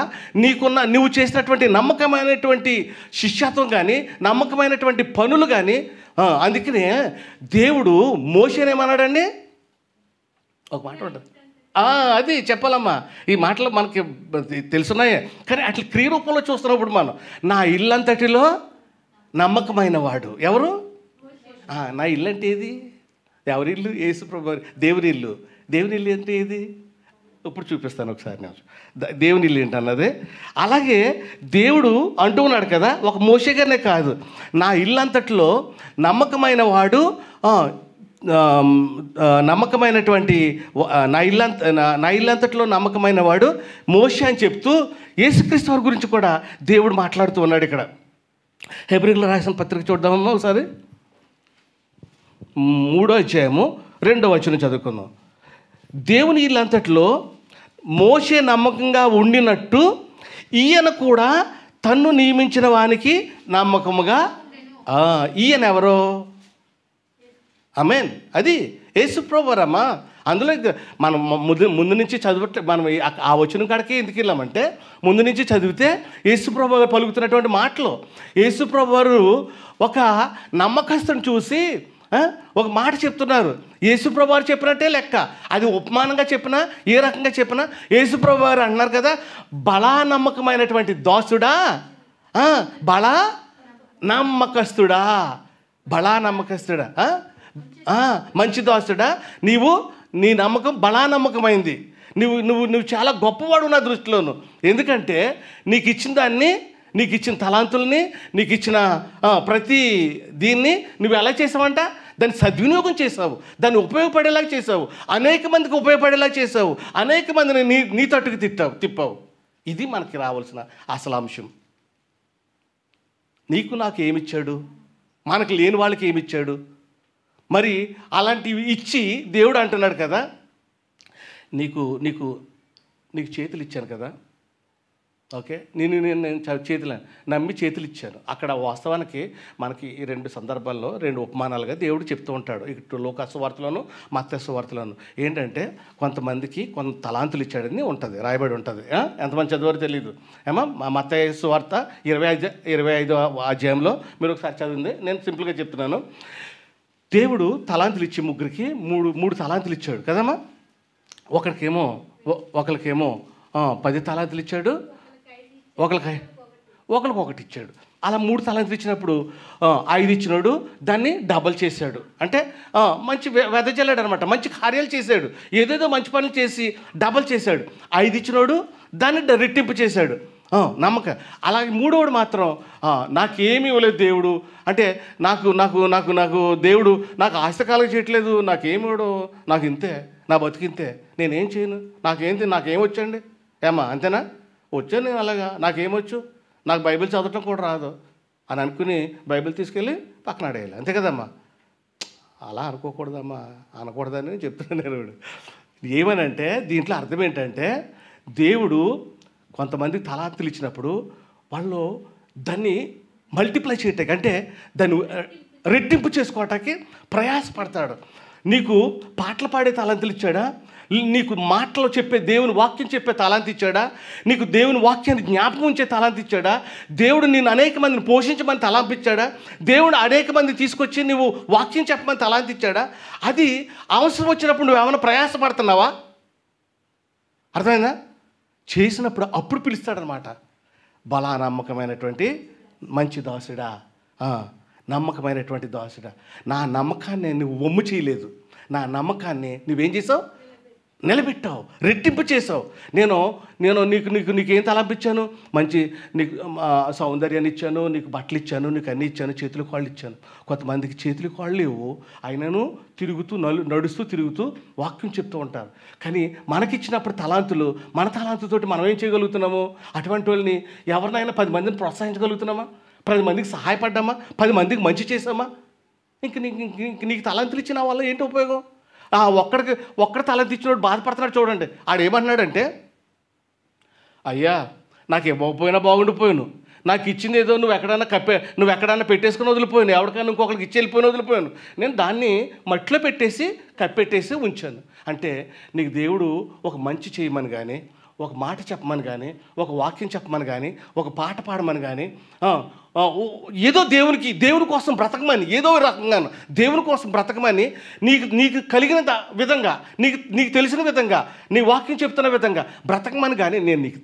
నువ్వు చేసినటువంటి నమ్మకమైనటువంటి శిష్యత్వం కానీ, నమ్మకమైనటువంటి పనులు కానీ, అందుకనే దేవుడు మోషేనేమన్నాడండి? ఒక మాట ఉంటుంది, అది చెప్పాలమ్మా. ఈ మాటలు మనకి తెలుసున్నాయే, కానీ అట్లా క్రియ రూపంలో చూస్తున్నప్పుడు మనం నా ఇల్లంతటిలో నమ్మకమైన వాడు ఎవరు? నా ఇల్లు అంటే ఏది? ఎవరి ఇల్లు? యేసు ప్రభు దేవుని ఇల్లు. దేవుని ఇల్లు అంటే ఏది? ఇప్పుడు చూపిస్తాను ఒకసారి నేను. దేవుని ఇల్లు ఏంటన్నదే. అలాగే దేవుడు అంటూ ఉన్నాడు కదా, ఒక మోషే గారినే కాదు, నా ఇల్లంతట్లో నమ్మకమైన వాడు, నమ్మకమైనటువంటి నా ఇల్లంతట్లో నమ్మకమైన వాడు మోషే అని చెప్తూ యేసుక్రీస్తు వారి గురించి కూడా దేవుడు మాట్లాడుతూ ఉన్నాడు. ఇక్కడ హెబ్రీయులకు రాసిన పత్రిక చూద్దామమ్మా ఒకసారి. 3వ అధ్యాయము 2వ వచనం చదువుకుందాం. దేవుని ఇల్లంతట్లో మోషే నమ్మకంగా ఉండినట్టు ఈయన కూడా తన్ను నియమించిన వానికి నమ్మకముగా. ఈయన ఎవరో? ఆమేన్. అది యేసు ప్రభువరమ్మా. అందులో మనం ముందు నుంచి చదివితే మనం ఆ వచనం కాడికి ఎందుకు వెళ్ళామంటే, ముందు నుంచి చదివితే యేసు ప్రభు గారు పలుకుతున్నటువంటి మాటలు, యేసు ప్రభు వారు ఒక నమ్మకస్తుని చూసి ఒక మాట చెప్తున్నారు. యేసు ప్రభు వారు చెప్పినట్టే లెక్క. అది ఉపమానంగా చెప్పినా, ఏ రకంగా చెప్పినా యేసు ప్రభు వారు అన్నారు కదా, బలా నమ్మకమైనటువంటి దాసుడా, బలా నమ్మకస్తుడా, బలా నమ్మకస్తుడా, మంచి దాసుడా, నీ నమ్మకం బలా నమ్మకమైంది. నువ్వు చాలా గొప్పవాడు నా దృష్టిలోను. ఎందుకంటే నీకు ఇచ్చిన దాన్ని, నీకు ఇచ్చిన తలాంతుల్ని, నీకు ఇచ్చిన ప్రతి దీన్ని నువ్వు ఎలా చేసావంట? దాన్ని సద్వినియోగం చేసావు, దాన్ని ఉపయోగపడేలాగా చేసావు, అనేక మందికి ఉపయోగపడేలా చేసావు, అనేక మందిని నీ తట్టుకు తిప్పావు. ఇది మనకి రావాల్సిన అసలు అంశం. నీకు నాకు ఏమిచ్చాడు? మనకు లేని వాళ్ళకి ఏమిచ్చాడు? మరి అలాంటివి ఇచ్చి దేవుడు అంటున్నాడు కదా, నీకు చేతులు ఇచ్చాను కదా, ఓకే, నేను చేతులు నమ్మి చేతులు ఇచ్చాను. అక్కడ వాస్తవానికి మనకి ఈ 2 సందర్భాల్లో 2 ఉపమానాలుగా దేవుడు చెప్తూ ఉంటాడు. ఇటు లోకాసు వార్తలోను, మత్తయి వార్తలోను. ఏంటంటే కొంతమందికి కొంత తలాంతులు ఇచ్చాడని ఉంటుంది, రాయబడి ఉంటుంది. ఎంతమంది చదివారో తెలీదు ఏమో. మత్తయి వార్త 25వ అధ్యాయంలో మీరు ఒకసారి చదివింది, నేను సింపుల్గా చెప్తున్నాను. దేవుడు తలాంతులు ఇచ్చి ముగ్గురికి మూడు తలాంతులు ఇచ్చాడు కదమ్మా. ఒకరికేమో 10 తలాంతులు ఇచ్చాడు, ఒకరికి ఒకటి ఇచ్చాడు. అలా 3 తలాంతులు ఇచ్చినప్పుడు 5 ఇచ్చినాడు, దాన్ని డబల్ చేశాడు. అంటే మంచి వెదజల్లాడు అనమాట, మంచి కార్యాలు చేశాడు, ఏదేదో మంచి పనులు చేసి డబల్ చేశాడు. 5 ఇచ్చినాడు, దాన్ని రెట్టింపు చేశాడు. నమ్మకం. అలాగే మూడోడు మాత్రం నాకేమీ ఇవ్వలేదు దేవుడు, అంటే నాకు నాకు నాకు నాకు దేవుడు నాకు ఆస్తికాలకు చేయట్లేదు, నాకేమివ్వడు, నాకు ఇంతే, నా బతికింతే, నేనేం చేయను, నాకేం వచ్చండి ఏమా అంతేనా, వచ్చాను నేను అలాగా, నాకేమొచ్చు, నాకు బైబిల్ చదవటం కూడా రాదు అని అనుకుని బైబిల్ తీసుకెళ్ళి పక్కన ఆడేయాలి, అంతే కదమ్మా. అలా అనుకోకూడదమ్మా, అనకూడదని చెప్తున్నాను నేను. ఏమనంటే దీంట్లో అర్థం ఏంటంటే, దేవుడు కొంతమందికి తలాంతులు ఇచ్చినప్పుడు వాళ్ళు దాన్ని మల్టిప్లై చేయటానికి, అంటే దాన్ని రెట్టింపు చేసుకోవటానికి ప్రయాసపడతాడు. నీకు పాటలు పాడే తలాంతులు ఇచ్చాడా, నీకు మాటలు చెప్పే దేవుని వాక్యం చెప్పే తలాంతి ఇచ్చాడా, నీకు దేవుని వాక్యాన్ని జ్ఞాపకం ఉంచే తలాంతి ఇచ్చాడా, దేవుడు నేను అనేక మందిని పోషించమని తలాంతి ఇచ్చాడా, దేవుడు అనేక మందిని తీసుకొచ్చి నువ్వు వాక్యం చెప్పమని తలాంతి ఇచ్చాడా, అది అవసరం వచ్చినప్పుడు నువ్వు ఏమైనా ప్రయాసపడుతున్నావా? అర్థమైందా? చేసినప్పుడు అప్పుడు పిలుస్తాడనమాట. బలా నమ్మకమైనటువంటి మంచి దాసుడా, నమ్మకమైనటువంటి దాసుడా, నా నమ్మకాన్ని నువ్వు వమ్ము చేయలేదు, నా నమ్మకాన్ని నువ్వేం చేసావు, నిలబెట్టావు, రెట్టింపు చేసావు. నేను నీకేం తలంపించాను, మంచి నీకు సౌందర్యాన్ని ఇచ్చాను, నీకు బట్టలు ఇచ్చాను, నీకు అన్నీ ఇచ్చాను, చేతులు కాళ్ళు ఇచ్చాను. కొంతమందికి చేతులు కాళ్ళు లేవు, ఆయనను నడుస్తూ తిరుగుతూ వాక్యం చెప్తూ ఉంటారు. కానీ మనకిచ్చినప్పుడు తలాంతులు, మన తలాంతుతోటి మనం ఏం చేయగలుగుతున్నాము? అటువంటి వాళ్ళని ఎవరినైనా 10 మందిని ప్రోత్సహించగలుగుతున్నామా? 10 మందికి సహాయపడ్డామా? 10 మందికి మంచి చేసామా? నీకు తలాంతులు ఇచ్చిన వల్ల ఏంటి ఉపయోగం? ఒక్కడి తలాంతి ఇచ్చినోడు బాధపడుతున్నాడు చూడండి. ఆడేమన్నాడంటే, అయ్యా నాకు ఇవ్వకపోయినా బాగుండిపోయాను, నాకు ఇచ్చింది ఏదో నువ్వు ఎక్కడన్నా పెట్టేసుకుని వదిలిపోయాను, ఎవరికైనా ఇంకొకరికి ఇచ్చి వెళ్ళిపోయిన వదిలిపోయాను, నేను దాన్ని మట్టిలో పెట్టేసి కప్పెట్టేసి ఉంచాను. అంటే నీకు దేవుడు ఒక మంచి చేయమని కానీ, ఒక మాట చెప్పమని కానీ, ఒక వాక్యం చెప్పమని కానీ, ఒక పాట పాడమని కానీ, ఏదో దేవుని కోసం బ్రతకమని, ఏదో రకంగా దేవుని కోసం బ్రతకమని నీకు కలిగిన విధంగా, నీకు తెలిసిన విధంగా, నీ వాక్యం చెప్తున్న విధంగా బ్రతకమని కానీ నేను నీకు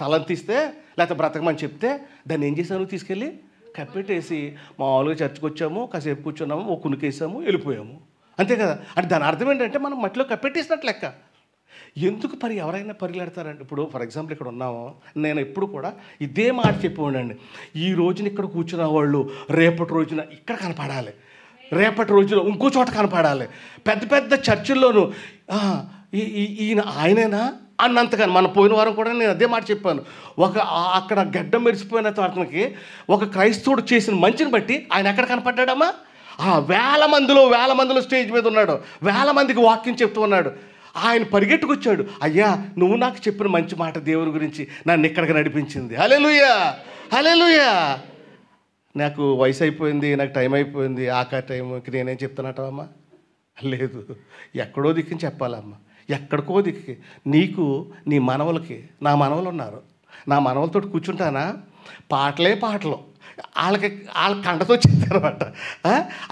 తలంతిస్తే లేకపోతే బ్రతకమని చెప్తే దాన్ని ఏం చేశాను? తీసుకెళ్ళి కప్పెట్టేసి మామూలుగా చర్చకు వచ్చాము, కాసేపు కూర్చున్నాము, ఓ కునికేసాము, వెళ్ళిపోయాము, అంతే కదా. అంటే దాని అర్థం ఏంటంటే మనం మట్టిలో కప్పెట్టేసినట్లు లెక్క. ఎందుకు ఎవరైనా పరిగెడతారండి? ఇప్పుడు ఫర్ ఎగ్జాంపుల్ ఇక్కడ ఉన్నామో, నేను ఎప్పుడు కూడా ఇదే మాట చెప్పేవాడండి, ఈ రోజున ఇక్కడ కూర్చున్న వాళ్ళు రేపటి రోజున ఇక్కడ కనపడాలి, రేపటి రోజున ఇంకో చోట కనపడాలి. పెద్ద చర్చిల్లోనూ ఈయన ఆయనేనా అన్నంతగాని. మన పోయిన వారం కూడా నేను అదే మాట చెప్పాను. అక్కడ గడ్డం మెరిసిపోయిన అతనికి ఒక క్రైస్తవుడు చేసిన మంచిని బట్టి ఆయన ఎక్కడ కనపడ్డాడమ్మా? వేల మందిలో స్టేజ్ మీద ఉన్నాడు, వేల మందికి వాక్యం చెప్తూ ఉన్నాడు. ఆయన పరిగెట్టుకొచ్చాడు, అయ్యా నువ్వు నాకు చెప్పిన మంచి మాట దేవుని గురించి నన్ను ఇక్కడికి నడిపించింది. హల్లెలూయా, హల్లెలూయా. నాకు వయసు అయిపోయింది, నాకు టైం అయిపోయింది, ఆఖరి టైంకి నేనేం చెప్తానటమ్మా? లేదు, ఎక్కడో దిక్కుని చెప్పాలమ్మా, ఎక్కడికో దిక్కి. నీకు నీ మనవలకి, నా మనవలు ఉన్నారు, నా మనవలతో కూర్చుంటానా? పాటలు వాళ్ళ కండతో చెప్తారన్నమాట.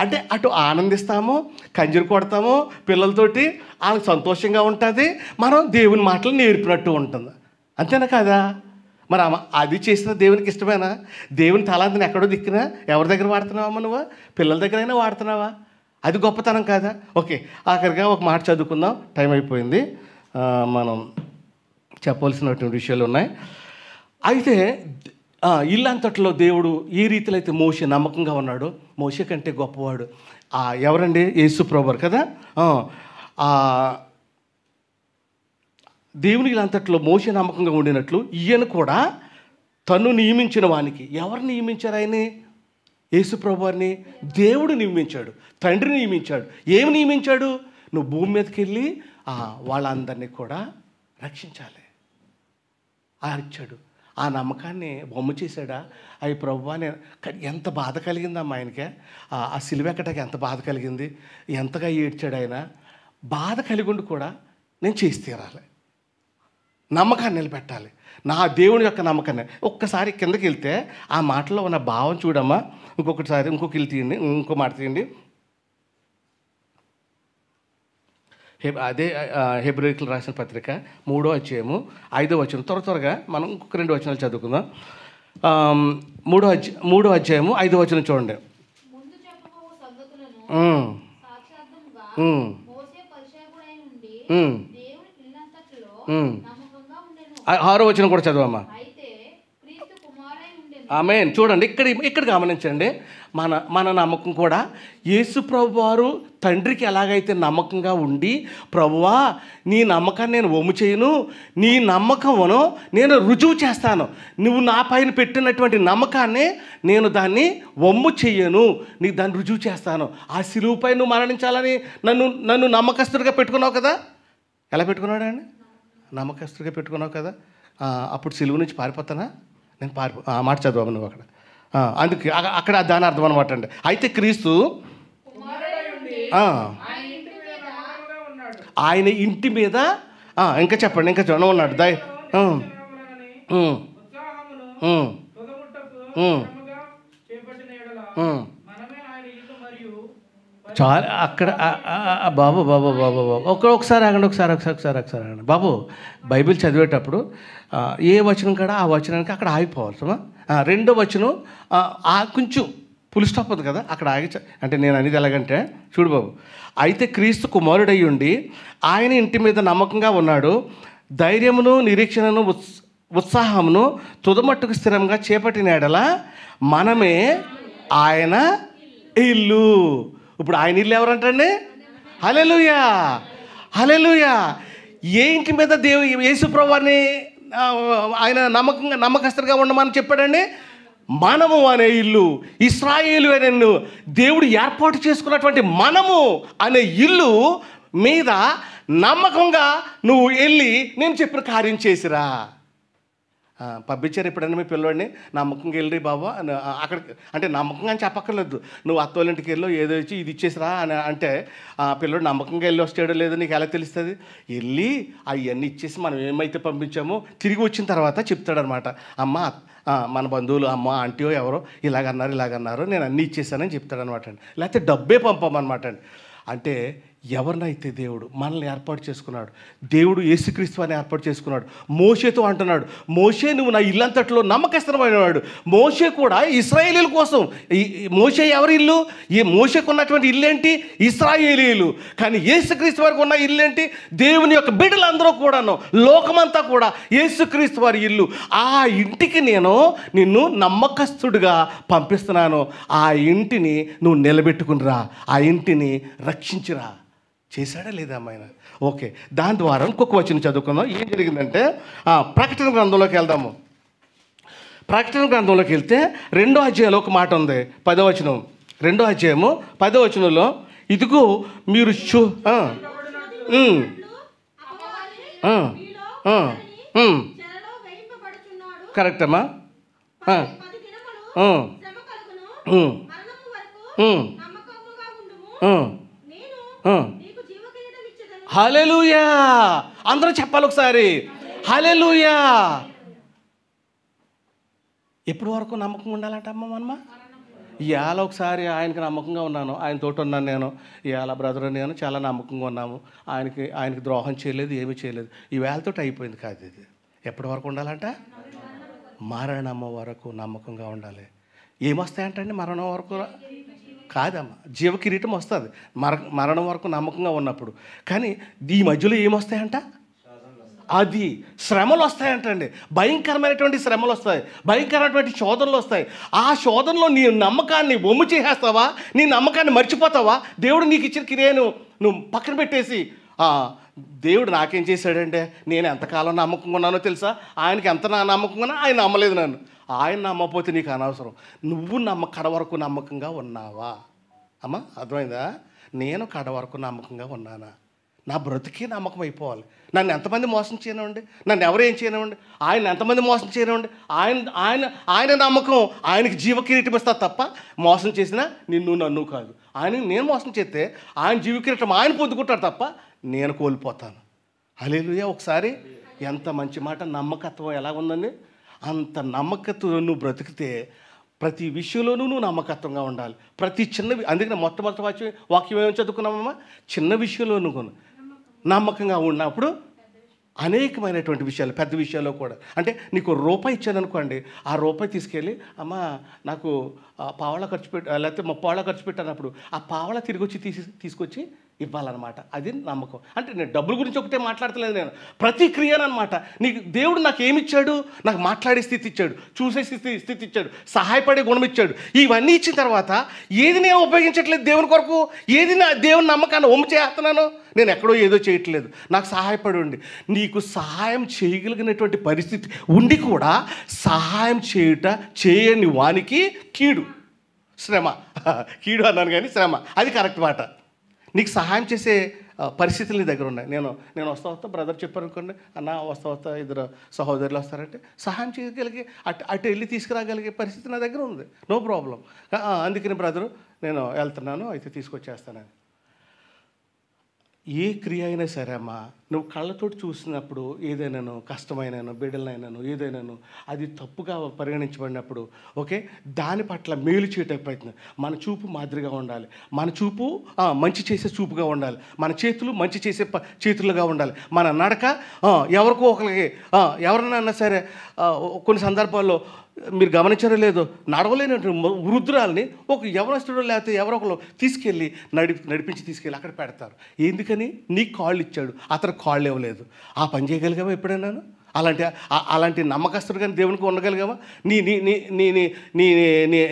అంటే అటు ఆనందిస్తాము, కంజరు కొడతాము పిల్లలతోటి, వాళ్ళకి సంతోషంగా ఉంటుంది, మనం దేవుని మాటలు నేర్పినట్టు ఉంటుంది, అంతేనా కాదా? మరి అది చేసిన దేవునికి ఇష్టమేనా? దేవుని తలాంతిని ఎక్కడో దిక్కునా ఎవరి దగ్గర వాడుతున్నావమ్మా? నువ్వు పిల్లల దగ్గరైనా వాడుతున్నావా? అది గొప్పతనం కాదా? ఓకే, ఆఖరిగా ఒక మాట చదువుకుందాం, టైం అయిపోయింది, మనం చెప్పవలసినటువంటి విషయాలు ఉన్నాయి. అయితే ఇల్లంతట్లో దేవుడు ఏ రీతిలో అయితే మోషే నమ్మకంగా ఉన్నాడో, మోషే కంటే గొప్పవాడు ఎవరండి? యేసు ప్రభువు కదా. దేవుని ఇల్లంతట్లో మోషే నమ్మకంగా ఉండినట్లు ఈయన కూడా తను నియమించిన వానికి, ఎవరు నియమించారు? ఆయన్ని, యేసు ప్రభువుని దేవుడు నియమించాడు, తండ్రి నియమించాడు. ఏమి నియమించాడు? నువ్వు భూమి మీదకి వెళ్ళి వాళ్ళందరినీ కూడా రక్షించాలి ఇచ్చాడు. ఆ నమ్మకాన్ని బొమ్మ చేశాడా? అవి ప్రభువా, నేను ఎంత బాధ కలిగిందమ్మా ఆయనకే, ఆ సిలువెక్కటకి ఎంత బాధ కలిగింది, ఎంతగా ఏడ్చాడు ఆయన. బాధ కలిగి కూడా నేను చేసి తీరాలి, నమ్మకాన్ని నిలబెట్టాలి, నా దేవుని యొక్క నమ్మకాన్ని. ఒక్కసారి కిందకి వెళ్తే ఆ మాటలో ఉన్న భావం చూడమ్మా. ఇంకొకసారి ఇంకొక తీయండి, ఇంకో మాట తీయండి. అదే హెబ్రీయులకు రాసిన పత్రిక 3వ అధ్యాయము 5వ వచనం. త్వరగా మనం ఇంకొక 2 వచనాలు చదువుకుందాం. 3వ అధ్యాయము 5వ వచనం చూడండి. ముందు చెప్పబోవు సంగతులను ఉమ్, సాక్షాత్తుగా ఉమ్, మోసే పరిచారకుడై ఉండి ఉమ్, దేవుని ఇల్లంతట్లో ఉమ్. నమ్మకంగా ఉండెను. 6వ వచనం కూడా చదవమ్మా. అయితే క్రీస్తు కుమారుడై ఉండెను. ఆమేన్. చూడండి ఇక్కడ గమనించండి. మన నమ్మకం కూడా యేసు ప్రభు వారు తండ్రికి ఎలాగైతే నమ్మకంగా ఉండి, ప్రభువా నీ నమ్మకాన్ని నేను వమ్ము చేయను, నీ నమ్మకమును నేను రుజువు చేస్తాను, నువ్వు నా పైన పెట్టినటువంటి నమ్మకాన్ని నేను దాన్ని వమ్ము చెయ్యను, నీకు దాన్ని రుజువు చేస్తాను. ఆ సిలువుపై నువ్వు మరణించాలని నన్ను నమ్మకస్తుడిగా పెట్టుకున్నావు కదా. ఎలా పెట్టుకున్నాడు అండి? నమ్మకస్తుడిగా పెట్టుకున్నావు కదా. అప్పుడు సిలువు నుంచి పారిపోతానా? నేను ఆ మాట చదవను నువ్వు అక్కడ. అందుకే అక్కడ దాని అర్థం అనమాట అండి. అయితే క్రీస్తు ఆయన ఇంటి మీద ఇంకా చెప్పండి, ఇంకా చూడ ఉన్నాడు చాలా అక్కడ బాబు ఒకసారి ఆగండి బాబు. బైబిల్ చదివేటప్పుడు ఏ వచనం కాడ ఆ వచనానికి అక్కడ ఆగిపోవాలి సుమా. 2వ వచనం కొంచెం ఫుల్ స్టాప్ ఉంది కదా, అక్కడ ఆగి అంటే నేను అనేది ఎలాగంటే చూడు బాబు. అయితే క్రీస్తు కుమారుడై ఉండి ఆయన ఇంటి మీద నమ్మకంగా ఉన్నాడు, ధైర్యమును నిరీక్షణను ఉత్సాహమును తుదమట్టుకు స్థిరంగా చేపట్టిన ఎడల మనమే ఆయన ఇల్లు. ఇప్పుడు ఆయన ఇల్లు ఎవరంటండి? హల్లెలూయా, హల్లెలూయా. ఏ ఇంటి మీద యేసు ప్రభువుని ఆయన నమ్మకస్తుడిగా ఉండమని చెప్పాడండి? మనము అనే ఇల్లు, ఇశ్రాయేలు అనే దేవుడు ఏర్పాటు చేసుకున్నటువంటి మనము అనే ఇల్లు మీద నమ్మకంగా నువ్వు వెళ్ళి నేను చెప్పిన కార్యం చేసిరా. పంపించారు ఎప్పుడైనా మీ పిల్లవాడిని నమ్మకంగా వెళ్ళి బాబా అక్కడ, అంటే నమ్మకంగా అని చెప్పక్కర్లేదు, నువ్వు అత్తోళ్ళింటికి వెళ్ళి ఏదో వచ్చి ఇది ఇచ్చేసిరా అని అంటే పిల్లడు నమ్మకంగా వెళ్ళి వస్తాడో లేదో నీకు ఎలా తెలుస్తుంది? వెళ్ళి అవన్నీ ఇచ్చేసి మనం ఏమైతే పంపించామో తిరిగి వచ్చిన తర్వాత చెప్తాడనమాట. అమ్మ మన బంధువులు అమ్మ ఆంటీయో ఎవరో ఇలాగన్నారు నేను అన్నీ ఇచ్చేసానని చెప్తాడనమాట అండి. లేకపోతే డబ్బే పంపమన్నమాట అండి. అంటే ఎవరినైతే దేవుడు మనల్ని ఏర్పాటు చేసుకున్నాడు, దేవుడు యేసుక్రీస్తు అని ఏర్పాటు చేసుకున్నాడు. మోషేతో అంటున్నాడు, మోషే నువ్వు నా ఇల్లంతట్లో నమ్మకస్తుడమైనవాడు. మోషే కూడా ఇశ్రాయేలీల కోసం. మోషే ఎవరి ఇల్లు? ఈ మోషేకు ఉన్నటువంటి ఇల్లేంటి? ఇశ్రాయేలీలు. కానీ యేసుక్రీస్తు వారికి ఉన్న ఇల్లేంటి? దేవుని యొక్క బిడ్డలందరూ కూడాను, లోకమంతా కూడా యేసుక్రీస్తు వారి ఇల్లు. ఆ ఇంటికి నేను నిన్ను నమ్మకస్తుడిగా పంపిస్తున్నాను. ఆ ఇంటిని నువ్వు నిలబెట్టుకునిరా, ఆ ఇంటిని రక్షించిరా. చేశాడా లేదా అమ్మాయిన? ఓకే, దాని ద్వారా ఇంకొక వచనం చదువుకుందాం. ఏం జరిగిందంటే ప్రకటన గ్రంథంలోకి వెళ్దాము. ప్రకటన గ్రంథంలోకి వెళ్తే 2వ అధ్యాయంలో ఒక మాట ఉంది, 10వ వచనం. 2వ అధ్యాయము 10వ వచనంలో, ఇదిగో మీరు కరెక్ట్ అమ్మా. హల్లెలూయా. అందరూ చెప్పాలి ఒకసారి, హల్లెలూయా. ఎప్పటి వరకు నమ్మకంగా ఉండాలంట అమ్మ మనమా? ఇవాళ ఒకసారి ఆయనకి నమ్మకంగా ఉన్నాను, ఆయన తోటి ఉన్నాను నేను, ఇవాళ బ్రదర్ నేను చాలా నమ్మకంగా ఉన్నాము, ఆయనకి ద్రోహం చేయలేదు, ఏమీ చేయలేదు, ఈవేళతో అయిపోయింది కాదు. ఇది ఎప్పటి వరకు ఉండాలంట? మరణం వరకు నమ్మకంగా ఉండాలి. ఏమొస్తాయంటండి మరణం వరకు? కాదమ్మా, జీవ కిరీటం వస్తుంది మరణం వరకు నమ్మకంగా ఉన్నప్పుడు. కానీ ఈ మధ్యలో ఏమొస్తాయంట? అది శ్రమలు వస్తాయంటండి. భయంకరమైనటువంటి శ్రమలు వస్తాయి, భయంకరమైనటువంటి శోధనలు వస్తాయి. ఆ శోధనలో నీ నమ్మకాన్ని వమ్ము చేసేస్తావా? నీ నమ్మకాన్ని మర్చిపోతావా? దేవుడు నీకు ఇచ్చిన క్రియను నువ్వు పక్కన పెట్టేసి దేవుడు నాకేం చేశాడంటే నేను ఎంతకాలం నమ్మకంగా ఉన్నానో తెలుసా? ఆయనకి ఎంత నా నమ్మకంగా ఆయన నమ్మలేదు నన్ను. ఆయన నమ్మకపోతే నీకు అనవసరం. నువ్వు కడ వరకు నమ్మకంగా ఉన్నావా అమ్మా? అర్థమైందా? నేను కడ వరకు నమ్మకంగా ఉన్నానా? నా బ్రతికే నమ్మకం అయిపోవాలి. నన్ను ఎంతమంది మోసం చేయనివ్వండి, నన్ను ఎవరు ఏం చేయనివ్వండి, ఆయన ఎంతమంది మోసం చేయనివ్వండి, ఆయన నమ్మకం ఆయనకి జీవ కిరీటం ఇస్తా తప్ప మోసం చేసినా నన్ను కాదు. నేను మోసం చేస్తే ఆయన జీవ కిరీటం ఆయన పొందుకుంటాడు తప్ప నేను కోల్పోతాను. హల్లెలూయా. ఒకసారి ఎంత మంచి మాట! నమ్మకత్వం ఎలా ఉందండి? అంత నమ్మకత్వం నువ్వు బ్రతికితే ప్రతి విషయంలోనూ నువ్వు నమ్మకత్వంగా ఉండాలి. ప్రతి చిన్న, అందుకని మొట్టమొదటి వాక్యం ఏమేమి చదువుకున్నామమ్మా? చిన్న విషయంలో నువ్వు నమ్మకంగా ఉన్నప్పుడు అనేకమైనటువంటి విషయాలు, పెద్ద విషయాల్లో కూడా, అంటే నీకు రూపాయి ఇచ్చాను అనుకోండి, ఆ రూపాయి తీసుకెళ్ళి అమ్మ నాకు పావలా ఖర్చు పెట్టి లేకపోతే 30 ఖర్చు పెట్టానప్పుడు ఆ పావలా తిరిగి వచ్చి తీసుకొచ్చి ఇవ్వాలన్నమాట. అది నమ్మకం. అంటే నేను డబ్బుల గురించి ఒకటే మాట్లాడతలేదు, నేను ప్రతి క్రియనమాట. నీకు దేవుడు నాకు ఏమి ఇచ్చాడు? నాకు మాట్లాడే స్థితి ఇచ్చాడు, చూసే స్థితి ఇచ్చాడు, సహాయపడే గుణం ఇచ్చాడు. ఇవన్నీ ఇచ్చిన తర్వాత ఏది నేను ఉపయోగించట్లేదు దేవుని కొరకు, ఏది నా దేవుని నమ్మకాన్ని ఒమ్ము చేస్తున్నాను, నేను ఎక్కడో ఏదో చేయట్లేదు, నాకు సహాయపడి ఉండి. నీకు సహాయం చేయగలిగినటువంటి పరిస్థితి ఉండి కూడా సహాయం చేయని వానికి కీడు, శ్రమ. కీడు అన్నాను కానీ శ్రమ, అది కరెక్ట్ మాట. నీకు సహాయం చేసే పరిస్థితులు నీ దగ్గర ఉన్నాయి. నేను వస్తా బ్రదర్ చెప్పాను అనుకోండి, అన్న వస్తా ఇద్దరు సహోదరులు వస్తారంటే సహాయం చేయగలిగే అటు వెళ్ళి తీసుకురాగలిగే పరిస్థితి నా దగ్గర ఉంది, నో ప్రాబ్లం. అందుకని బ్రదరు నేను వెళ్తున్నాను, అయితే తీసుకొచ్చేస్తానని. ఏ క్రియ అయినా సరే అమ్మా, నువ్వు కళ్ళతోటి చూసినప్పుడు ఏదైనాను కష్టమైనాను, బిడ్డలైనాను, ఏదైనాను అది తప్పుగా పరిగణించబడినప్పుడు ఓకే, దాని పట్ల మేలు చేయటం ప్రయత్నం. మన చూపు మాదిరిగా ఉండాలి, మన చూపు మంచి చేసే చూపుగా ఉండాలి, మన చేతులు మంచి చేసే చేతులుగా ఉండాలి, మన నడక ఎవరికో ఒకరికి ఎవరినైనా సరే. కొన్ని సందర్భాల్లో మీరు గమనించారో లేదో, నడవలేనటువంటి వృద్ధురాల్ని ఒక యవనస్తుడు లేకపోతే ఎవరో ఒకరు తీసుకెళ్ళి నడిపించి తీసుకెళ్ళి అక్కడ పెడతారు. ఎందుకని? నీకు కాళ్ళు ఇచ్చాడు, అతను కాళ్ళు ఇవ్వలేదు. ఆ పని చేయగలిగావా ఎప్పుడైనాను? అలాంటి నమ్మకస్తుడు కానీ దేవునికి ఉండగలిగావా?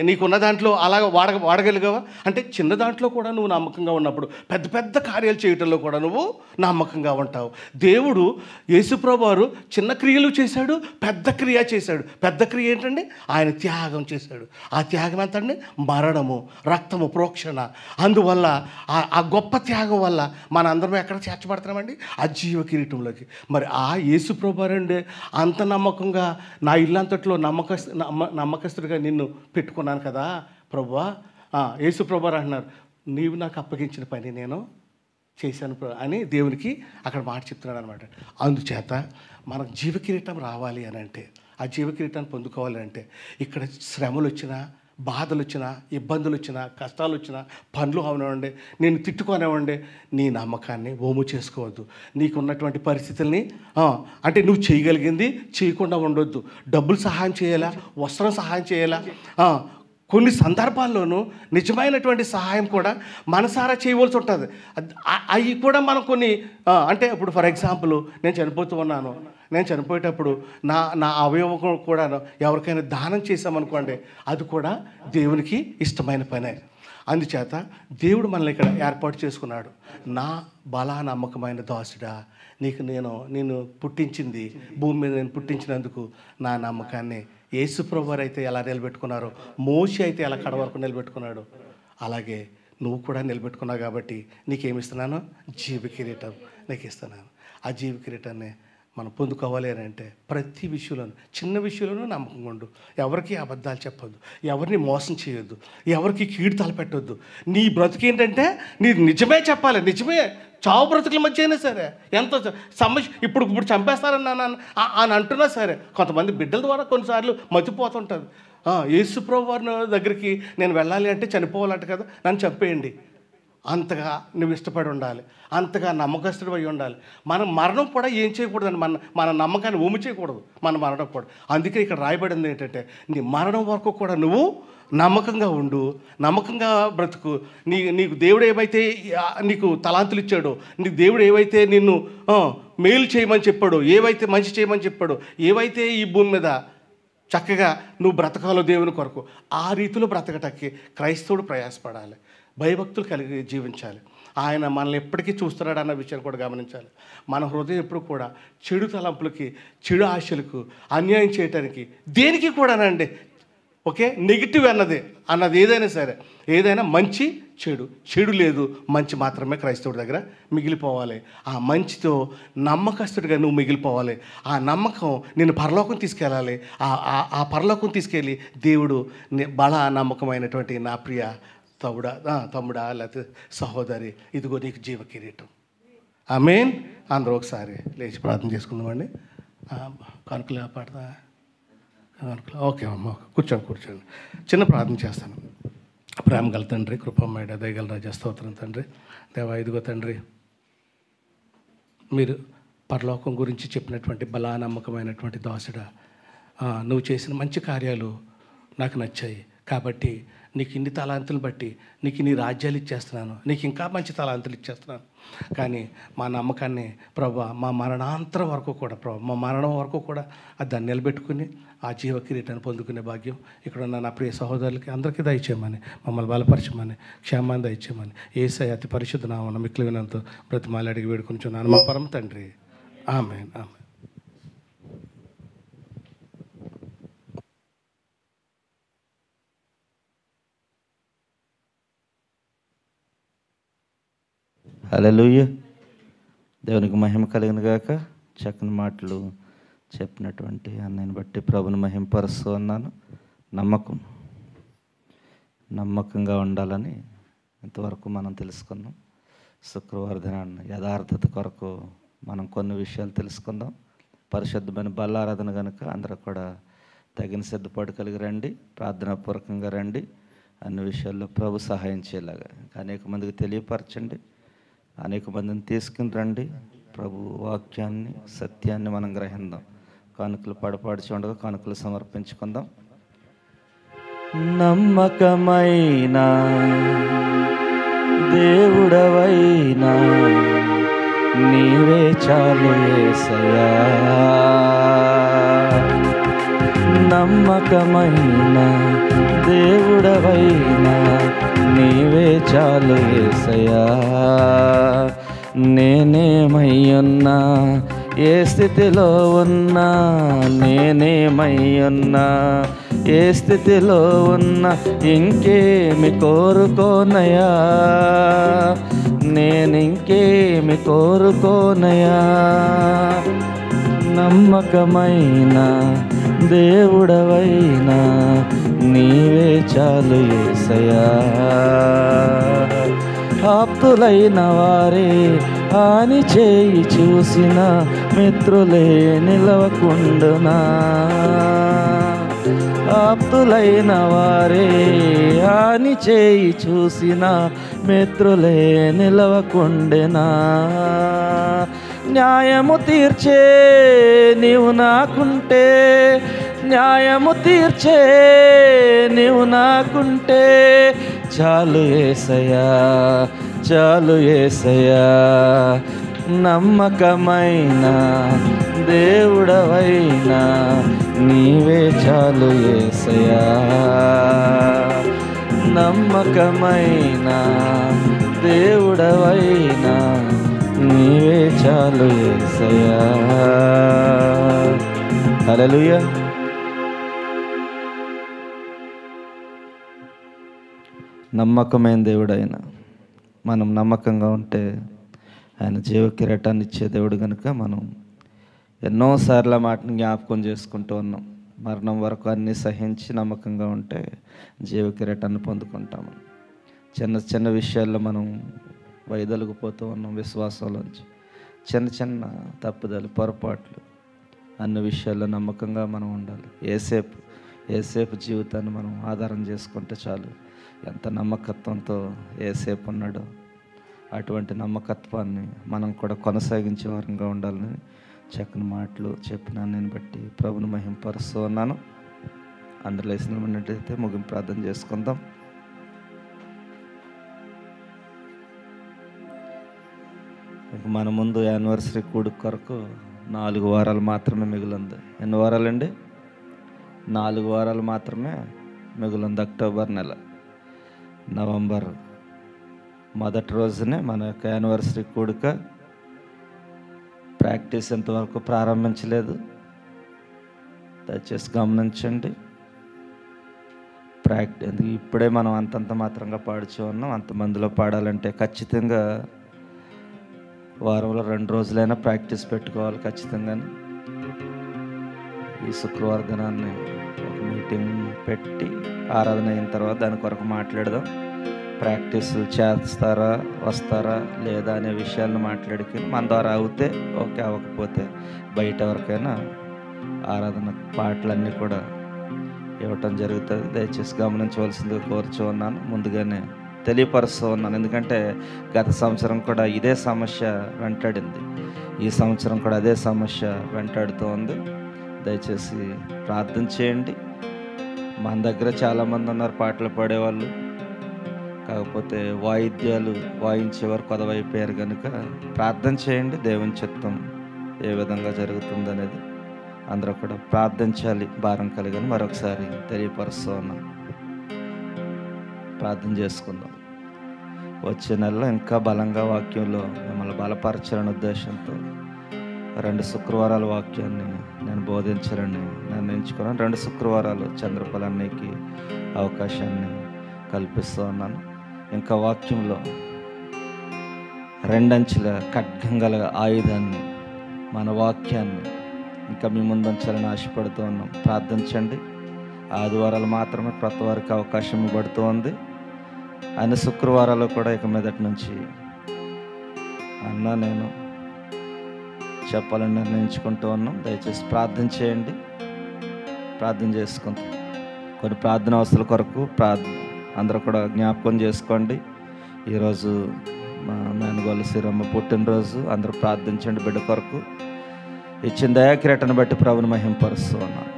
నీకున్న దాంట్లో అలాగ వాడగలిగావా? అంటే చిన్న దాంట్లో కూడా నువ్వు నమ్మకంగా ఉన్నప్పుడు పెద్ద పెద్ద కార్యాలు చేయటంలో కూడా నువ్వు నమ్మకంగా ఉంటావు. దేవుడు యేసుప్రభువు వారు చిన్న క్రియలు చేశాడు, పెద్ద క్రియ చేశాడు. పెద్ద క్రియ ఏంటండి? ఆయన త్యాగం చేశాడు. ఆ త్యాగం ఎంతండి? మరణము, రక్తము, ప్రోక్షణ. అందువల్ల ఆ గొప్ప త్యాగం వల్ల మన అందరం ఎక్కడ చేర్చబడుతున్నామండి? ఆ జీవ కిరీటంలోకి. మరి ఆ యేసుప్రభువు వారు అంత నమ్మకంగా నా ఇల్లంతట్లో నమ్మకస్తుడిగా నిన్ను పెట్టుకున్నాను కదా ప్రభువా. యేసు ప్రభువు అంటున్నారు, నీవు నాకు అప్పగించిన పని నేను చేశాను అని దేవునికి అక్కడ మాట చెప్తున్నాడు అనమాట. అందుచేత మనకు జీవ కిరీటం రావాలి అని అంటే, ఆ జీవ కిరీటాన్ని పొందుకోవాలి అంటే, ఇక్కడ శ్రమలు వచ్చినా, బాధలు వచ్చినా, ఇబ్బందులు వచ్చినా, కష్టాలు వచ్చినా, పనులు అవనివ్వండి, నేను తిట్టుకోనివ్వండి, నీ నమ్మకాన్ని ఓము చేసుకోవద్దు. నీకున్నటువంటి పరిస్థితుల్ని అంటే నువ్వు చేయగలిగింది చేయకుండా ఉండొద్దు. డబ్బులు సహాయం చేయాలా, వస్త్రం సహాయం చేయాలా, కొన్ని సందర్భాల్లోనూ నిజమైనటువంటి సహాయం కూడా మనసారా చేయవలసి ఉంటుంది. అవి కూడా మనం కొన్ని అంటే ఇప్పుడు ఫర్ ఎగ్జాంపుల్ నేను చనిపోతూ ఉన్నాను, నేను చనిపోయేటప్పుడు నా అవయవం కూడా ఎవరికైనా దానం చేశామనుకోండి, అది కూడా దేవునికి ఇష్టమైన పనే. అందుచేత దేవుడు మనల్ని ఇక్కడ ఏర్పాటు చేసుకున్నాడు. నా బలా నమ్మకమైన దాసుడా, నేను పుట్టించింది భూమి మీద, నేను పుట్టించినందుకు నా నమ్మకాన్ని యేసుప్రభువు వారు అయితే ఎలా నిలబెట్టుకున్నారో, మోషే అయితే ఎలా కడ వరకు నిలబెట్టుకున్నాడో, అలాగే నువ్వు కూడా నిలబెట్టుకున్నావు. కాబట్టి నీకేమిస్తున్నాను? జీవ కిరీటం నీకు ఇస్తున్నాను. ఆ జీవ కిరీటాన్ని మనం పొందుకోవాలి అని అంటే ప్రతి విషయంలోనూ, చిన్న విషయంలోనూ నమ్మకంగా ఉండు. ఎవరికి అబద్ధాలు చెప్పొద్దు, ఎవరిని మోసం చేయొద్దు, ఎవరికి కీడు తలపెట్టొద్దు. నీ బ్రతుకేంటంటే నీ నిజమే చెప్పాలి. నిజమే, చావు బ్రతుకుల మధ్య అయినా సరే, ఎంత సమస్య ఇప్పుడు చంపేస్తారని అని అంటున్నా సరే, కొంతమంది బిడ్డల ద్వారా కొన్నిసార్లు మతిపోతుంటుంది. యేసుప్రభువు వారి దగ్గరికి నేను వెళ్ళాలి అంటే చనిపోవాలంట కదా, నన్ను చంపేయండి. అంతగా నువ్వు ఇష్టపడి ఉండాలి, అంతగా నమ్మకస్తుడు అయి ఉండాలి. మన మరణం కూడా ఏం చేయకూడదండి, మన నమ్మకాన్ని ఒమ్ము చేయకూడదు, మన మరణం కూడా. అందుకే ఇక్కడ రాయబడింది ఏంటంటే, నీ మరణం వరకు కూడా నువ్వు నమ్మకంగా ఉండు, నమ్మకంగా బ్రతుకు. నీకు దేవుడు ఏమైతే నీకు తలాంతులు ఇచ్చాడో, నీకు దేవుడు ఏవైతే నిన్ను మేలు చేయమని చెప్పాడో, ఏవైతే మంచి చేయమని చెప్పాడో, ఏవైతే ఈ భూమి మీద చక్కగా నువ్వు బ్రతకాలో దేవుని కొరకు, ఆ రీతిలో బ్రతకటానికి క్రైస్తవుడు ప్రయాసపడాలి, భయభక్తులు కలిగి జీవించాలి. ఆయన మనల్ని ఎప్పటికీ చూస్తున్నాడు అన్న విషయాన్ని కూడా గమనించాలి. మన హృదయం ఎప్పుడు కూడా చెడు తలంపులకి, చెడు ఆశలకు, అన్యాయం చేయటానికి, దేనికి కూడానండి ఓకే నెగిటివ్ అన్నది ఏదైనా సరే, ఏదైనా మంచి చెడు లేదు, మంచి మాత్రమే క్రైస్తవుడి దగ్గర మిగిలిపోవాలి. ఆ మంచితో నమ్మకస్తుడిగా నువ్వు మిగిలిపోవాలి. ఆ నమ్మకం నిన్ను పరలోకం తీసుకెళ్ళాలి. ఆ పరలోకం తీసుకెళ్ళి దేవుడు బల నమ్మకమైనటువంటి నా ప్రియ తమ్ముడా లేకపోతే సహోదరి, ఇదిగో నీకు జీవ కిరీటం. ఆమేన్. అందరూ ఒకసారి లేచి ప్రార్థన చేసుకుందామండి. కనుకలే పాడతా, ఓకే అమ్మ, కూర్చోండి. చిన్న ప్రార్థన చేస్తాను. ప్రేమ గల తండ్రి, కృపమేడ దయగల రాజా, స్తోత్రం తండ్రి. దేవా, ఇదిగో తండ్రి, మీరు పరలోకం గురించి చెప్పినటువంటి బలానమ్మకమైనటువంటి దాసుడా, నువ్వు చేసిన మంచి కార్యాలు నాకు నచ్చాయి, కాబట్టి నీకు ఇన్ని తలాంతులు బట్టి నీకు ఇన్ని రాజ్యాలు ఇచ్చేస్తున్నాను, నీకు ఇంకా మంచి తలాంతులు ఇచ్చేస్తున్నాను. కానీ మా నమ్మకాన్ని ప్రభు మా మరణాంతరం వరకు కూడా మా మరణం వరకు కూడా దాన్ని నిలబెట్టుకుని ఆ జీవ కిరీటాన్ని పొందుకునే భాగ్యం ఇక్కడ ఉన్న నా ప్రియ సహోదరులకి అందరికీ దయచేయమని, మమ్మల్ని బలపరచమని, క్షేమాన్ని దయచేయమని యేసయ్య అతి పరిశుద్ధ నామమున మిక్కిలి వినంతో బ్రతిమాలి అడిగి వేడుకొనిచున్నాను మా పరమ తండ్రి. ఆమేన్. ఆమేన్. హల్లెలూయా. దేవునికి మహిమ కలిగిన గాక. చక్కని మాటలు చెప్పినటువంటి అన్నయ్యని బట్టి ప్రభుని మహిమపరుస్తూ ఉన్నాను. నమ్మకంగా ఉండాలని ఇంతవరకు మనం తెలుసుకున్నాం. శుక్రవారం దినాన్ని యథార్థత కొరకు మనం కొన్ని విషయాలు తెలుసుకుందాం. పరిశుద్ధమైన బల్లారాధన కనుక అందరూ కూడా తగిన సిద్ధపాటు కలిగి రండి, ప్రార్థనాపూర్వకంగా రండి. అన్ని విషయాల్లో ప్రభు సహాయం చేయలాగా అనేక మందికి తెలియపరచండి, అనేక మందిని తీసుకుని రండి. ప్రభు వాక్యాన్ని, సత్యాన్ని మనం గ్రహిందాం. కానుకలు పడపాడిచి ఉండగా కానుకలు సమర్పించుకుందాం. నమ్మకమైన దేవుడవైనా నీవే చాలు యేసయ్యా, నమ్మకమైన దేవుడవైనా నీవే చాలు యేసయ్యా. నేనేమయ్యున్నా, ఏ స్థితిలో ఉన్నా, నేనేమయ్యున్నా, ఏ స్థితిలో ఉన్నా ఇంకేమి కోరుకోనయా, నేనింకేమి కోరుకోనయా. నమ్మకమైన దేవుడవైనా నీవే చాలు యేసయ్యా. ఆప్తులైన వారే హాని చేయి చూసిన మిత్రులే నిలవకుండునా, ఆప్తులైన వారే హాని చేయి చూసిన మిత్రులే నిలవకుండెనా. న్యాయము తీర్చే నీవు నాకుంటే, న్యాయము తీర్చే నీవు నాకుంటే చాలు యేసయ్యా, చాలు యేసయ్యా. నమ్మకమైన దేవుడవైనా నీవే చాలు యేసయ్యా, నమ్మకమైన దేవుడవైనా నీవే చాలు యేసయ్యా. హల్లెలూయా. నమ్మకమైన దేవుడైనా మనం నమ్మకంగా ఉంటే ఆయన జీవ కిరీటాన్ని ఇచ్చే దేవుడు కనుక మనం ఎన్నోసార్లు ఆ మాటను జ్ఞాపకం చేసుకుంటూ ఉన్నాం. మరణం వరకు అన్నీ సహించి నమ్మకంగా ఉంటే జీవ కిరీటాన్ని పొందుకుంటాము. చిన్న చిన్న విషయాల్లో మనం వైదొలిగిపోతూ ఉన్నాం. విశ్వాసంలోంచి చిన్న చిన్న తప్పుదలు, పొరపాట్లు, అన్ని విషయాల్లో నమ్మకంగా మనం ఉండాలి. ఏసేపు జీవితాన్ని మనం ఆధారం చేసుకుంటే చాలు. ఎంత నమ్మకత్వంతో ఏసేపు ఉన్నాడో అటువంటి నమ్మకత్వాన్ని మనం కూడా కొనసాగించే వారంగా ఉండాలని చక్కని మాటలు చెప్పిన నేను బట్టి ప్రభుని మహింపరుస్తూ ఉన్నాను. అందరూ లేసినట్టయితే ముగింపు ప్రార్థన చేసుకుందాం. ఇక మన ముందు యానివర్సరీ కూడుకు కొరకు 4 వారాలు మాత్రమే మిగిలింది. ఎన్ని వారాలండి? 4 వారాలు మాత్రమే మిగిలింది. అక్టోబర్ నెల, నవంబర్ మొదటి రోజునే మన యొక్క యానివర్సరీ కూడుక. ప్రాక్టీస్ ఇంతవరకు ప్రారంభించలేదు, దయచేసి గమనించండి. ఎందుకు ఇప్పుడే మనం అంతంత మాత్రంగా పాడుచూ ఉన్నాం. అంతమందిలో పాడాలంటే ఖచ్చితంగా వారంలో 2 రోజులైనా ప్రాక్టీస్ పెట్టుకోవాలి ఖచ్చితంగానే. ఈ శుక్రవారం దినాన్ని ఒక మీటింగ్ పెట్టి ఆరాధన అయిన తర్వాత దాని కొరకు మాట్లాడదాం. ప్రాక్టీసులు చేస్తారా, వస్తారా లేదా అనే విషయాలను మాట్లాడుకుని మన ద్వారా అవుతే ఓకే, అవ్వకపోతే బయట ఎవరికైనా ఆరాధన పాటలన్నీ కూడా ఇవ్వటం జరుగుతుంది. దయచేసి గమనించవలసిందిగా కోరుచూ ఉన్నాను, ముందుగానే తెలియపరుస్తూ ఉన్నాను. ఎందుకంటే గత సంవత్సరం కూడా ఇదే సమస్య వెంటాడింది. ఈ సంవత్సరం కూడా అదే సమస్య వెంటాడుతూ ఉంది. దయచేసి ప్రార్థన చేయండి. మన దగ్గర చాలామంది ఉన్నారు పాటలు పాడేవాళ్ళు, కాకపోతే వాయిద్యాలు వాయించేవారు కొదవైపోయారు కనుక ప్రార్థన చేయండి. దేవుని చిత్తం ఏ విధంగా జరుగుతుంది అనేది అందరూ కూడా ప్రార్థించాలి. భారం కలిగని మరొకసారి తెలియపరుస్తూ ఉన్నాం. ప్రార్థన చేసుకుందాం. వచ్చే నెలలో ఇంకా బలంగా వాక్యంలో మిమ్మల్ని బలపరచాలనే ఉద్దేశంతో 2 శుక్రవారాల వాక్యాన్ని నేను బోధించాలని నిర్ణయించుకున్నాను. 2 శుక్రవారాలు చంద్రపలన్నీకి అవకాశాన్ని కల్పిస్తూ ఉన్నాను. ఇంకా వాక్యంలో 2 అంచెల ఖడ్గం గల ఆయుధాన్ని, మన వాక్యాన్ని ఇంకా మీ ముందుంచాలని ఆశపడుతూ ఉన్నాం. ప్రార్థించండి. ఆదివారాలు మాత్రమే కొత్త వారికి అవకాశం ఇవ్వబడుతూ ఉంది. అన్ని శుక్రవారాలు కూడా ఇక మీదటి నుంచి నేను చెప్పాలని నిర్ణయించుకుంటూ ఉన్నాం. దయచేసి ప్రార్థన చేయండి. ప్రార్థన చేసుకుంటాం. కొన్ని ప్రార్థన అవసరాల కొరకు అందరూ కూడా జ్ఞాపకం చేసుకోండి. ఈరోజు మా మేనగోళ్ళ శ్రీరమ్మ పుట్టినరోజు. అందరూ ప్రార్థించండి బిడ్డ కొరకు. ఇచ్చిన దయాకిరీటను బట్టి ప్రభుని మహింపరుస్తూ ఉన్నాను.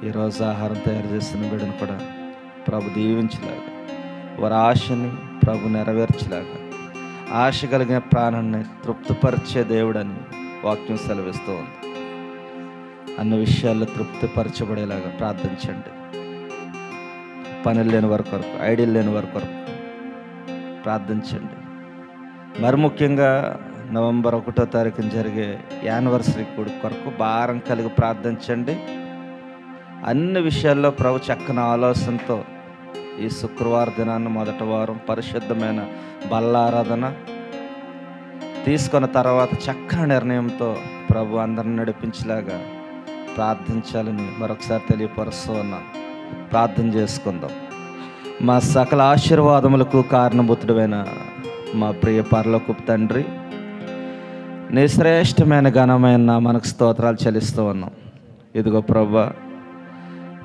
ఈరోజు ఆహారం తయారు చేస్తున్న బిడ్డను కూడా ప్రభు దీవించలాగా, వారి ఆశని ప్రభు నెరవేర్చలాగా, ఆశ కలిగిన ప్రాణాన్ని తృప్తిపరిచే దేవుడని వాక్యం సెలవిస్తూ ఉంది. అన్ని విషయాల్లో తృప్తిపరచబడేలాగా ప్రార్థించండి. పనులు లేని వారి కొరకు, ఐడియాలు లేని వారి కొరకు ప్రార్థించండి. మరి ముఖ్యంగా నవంబర్ 1వ తారీఖున జరిగే యానివర్సరీ కొరకు భారం కలిగి ప్రార్థించండి. అన్ని విషయాల్లో ప్రభు చక్కని ఆలోచనతో ఈ శుక్రవార దినాన్ని మొదటి వారం పరిశుద్ధమైన బల్లారాధన తీసుకున్న తర్వాత చక్కని నిర్ణయంతో ప్రభు అందరిని నడిపించేలాగా ప్రార్థించాలని మరొకసారి తెలియపరుస్తూ ఉన్నాను. ప్రార్థన చేసుకుందాం. మా సకల ఆశీర్వాదములకు కారణభూతుడైన మా ప్రియ పరలోకపు తండ్రి, నీ శ్రేష్టమైన ఘనమైన మనకు స్తోత్రాలు చెల్లిస్తూ ఉన్నాం. ఇదిగో ప్రభా,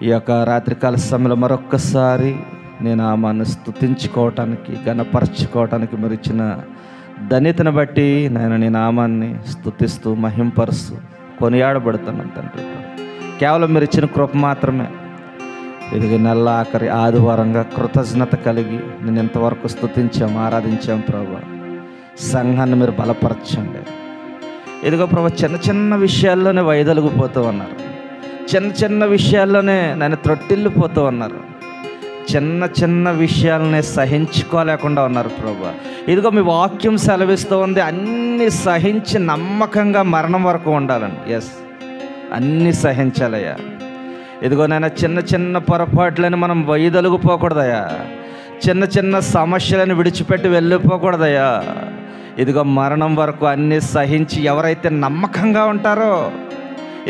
ఈ యొక్క రాత్రికాల సమయంలో మరొక్కసారి నీ నామాన్ని స్తుతించుకోవటానికి, ఘనపరచుకోవటానికి మీరు ఇచ్చిన ధన్యతను బట్టి నేను నీ నామాన్ని స్తుతిస్తూ మహింపరుస్తూ కొనియాడబడుతున్నాను తండ్రి. కేవలం మీరు ఇచ్చిన కృప మాత్రమే. ఇదిగో నెల ఆఖరి ఆదివారంగా కృతజ్ఞత కలిగి నేను ఎంతవరకు స్తుతించాం, ఆరాధించాం ప్రభా. సంఘాన్ని మీరు బలపరచండి. ఇదిగో ప్రభా, చిన్న చిన్న విషయాల్లోనే వైదొలిగిపోతూ ఉన్నారు. చిన్న చిన్న విషయాల్లోనే నేను త్రొట్టిల్లిపోతూ ఉన్నారు. చిన్న చిన్న విషయాలనే సహించుకోలేకుండా ఉన్నారు ప్రభా. ఇదిగో మీ వాక్యం సెలవిస్తూ ఉంది, అన్నీ సహించి నమ్మకంగా మరణం వరకు ఉండాలని. ఎస్, అన్నీ సహించాలయ్యా. ఇదిగో నాయన, చిన్న చిన్న పొరపాట్లని మనం వైదొలిగిపోకూడదయ్యా. చిన్న చిన్న సమస్యలను విడిచిపెట్టి వెళ్ళిపోకూడదయ్యా. ఇదిగో మరణం వరకు అన్నీ సహించి ఎవరైతే నమ్మకంగా ఉంటారో,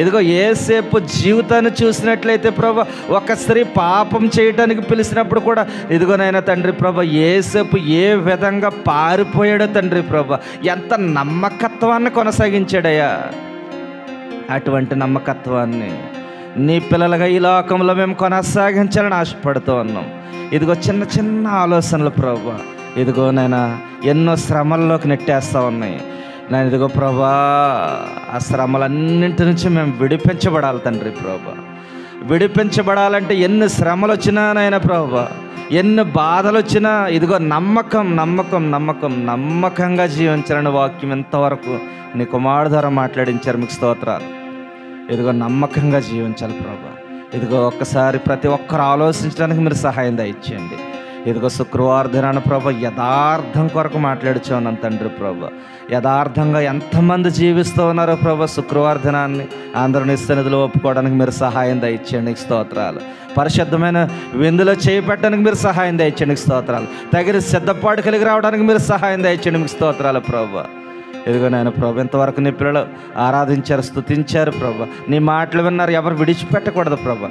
ఇదిగో ఏసేపు జీవితాన్ని చూసినట్లయితే ప్రభా, ఒక స్త్రీ పాపం చేయటానికి పిలిచినప్పుడు కూడా ఇదిగోనైనా తండ్రి ప్రభా, ఏసేపు ఏ విధంగా పారిపోయాడో తండ్రి ప్రభా, ఎంత నమ్మకత్వాన్ని కొనసాగించాడయ్యా. అటువంటి నమ్మకత్వాన్ని నీ పిల్లలుగా ఈ లోకంలో మేము కొనసాగించాలని ఆశపడుతూ ఉన్నాం. ఇదిగో చిన్న చిన్న ఆలోచనలు ప్రభా, ఇదిగో నైనా ఎన్నో శ్రమల్లోకి నెట్టేస్తూ ఉన్నాయి. నేను ఇదిగో ప్రభా, ఆ శ్రమలన్నింటి నుంచి మేము విడిపించబడాలి తండ్రి ప్రభా. విడిపించబడాలంటే ఎన్ని శ్రమలు వచ్చినా నాయన ప్రభా, ఎన్ని బాధలు వచ్చినా ఇదిగో నమ్మకం నమ్మకం నమ్మకం నమ్మకంగా జీవించాలని వాక్యం ఎంతవరకు నీ కుమారుడు ద్వారా మాట్లాడించారు. మీకు స్తోత్రాలు. ఇదిగో నమ్మకంగా జీవించాలి ప్రభా. ఇదిగో ఒక్కసారి ప్రతి ఒక్కరు ఆలోచించడానికి మీరు సహాయం దయచేయండి. ఇదిగో శుక్రవారం దినాన ప్రభా, యథార్థం కొరకు మాట్లాడుచున్నాను తండ్రి ప్రభా. యథార్థంగా ఎంతమంది జీవిస్తూ ఉన్నారో ప్రభా, శుక్రవారం దినాన్ని అందరూ నీ సన్నిధిలో ఒప్పుకోవడానికి మీరు సహాయం దయచేయండి. స్తోత్రాలు. పరిశుద్ధమైన విందులో చేపట్టడానికి మీరు సహాయం దయచేయండి. స్తోత్రాలు. తగిన సిద్ధపాటు కలిగి రావడానికి మీరు సహాయం దయచేయండి. మీకు స్తోత్రాలు ప్రభా. ఇదిగో నాయన ప్రభా, ఇంతవరకు నీ పిల్లలు ఆరాధించారు, స్తుతించారు ప్రభా. నీ మాటలు విన్నారు, ఎవరు విడిచిపెట్టకూడదు ప్రభా.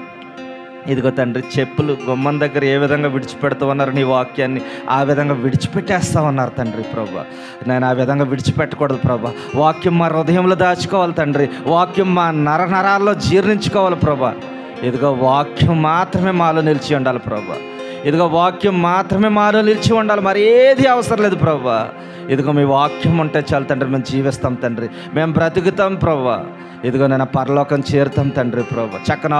ఇదిగో తండ్రి, చెప్పులు గుమ్మం దగ్గర ఏ విధంగా విడిచిపెడుతూ ఉన్నారు నీ వాక్యాన్ని, ఆ విధంగా విడిచిపెట్టేస్తా ఉన్నారు తండ్రి ప్రభా. నేను ఆ విధంగా విడిచిపెట్టకూడదు ప్రభా. వాక్యం మా హృదయంలో దాచుకోవాలి తండ్రి. వాక్యం మా నరాల్లో జీర్ణించుకోవాలి ప్రభా. ఇదిగో వాక్యం మాత్రమే మాలో నిలిచి ఉండాలి ప్రభా. ఇదిగో వాక్యం మాత్రమే మాలో నిలిచి ఉండాలి, మరి ఏది అవసరం లేదు ప్రభువా. ఇదిగో మీ వాక్యం ఉంటే చాలు తండ్రి, మేము జీవిస్తాం తండ్రి, మేము బ్రతుకుతాం ప్రభువా. ఇదిగో నేను పరలోకం చేరుతాం తండ్రి ప్రభువా. చక్కని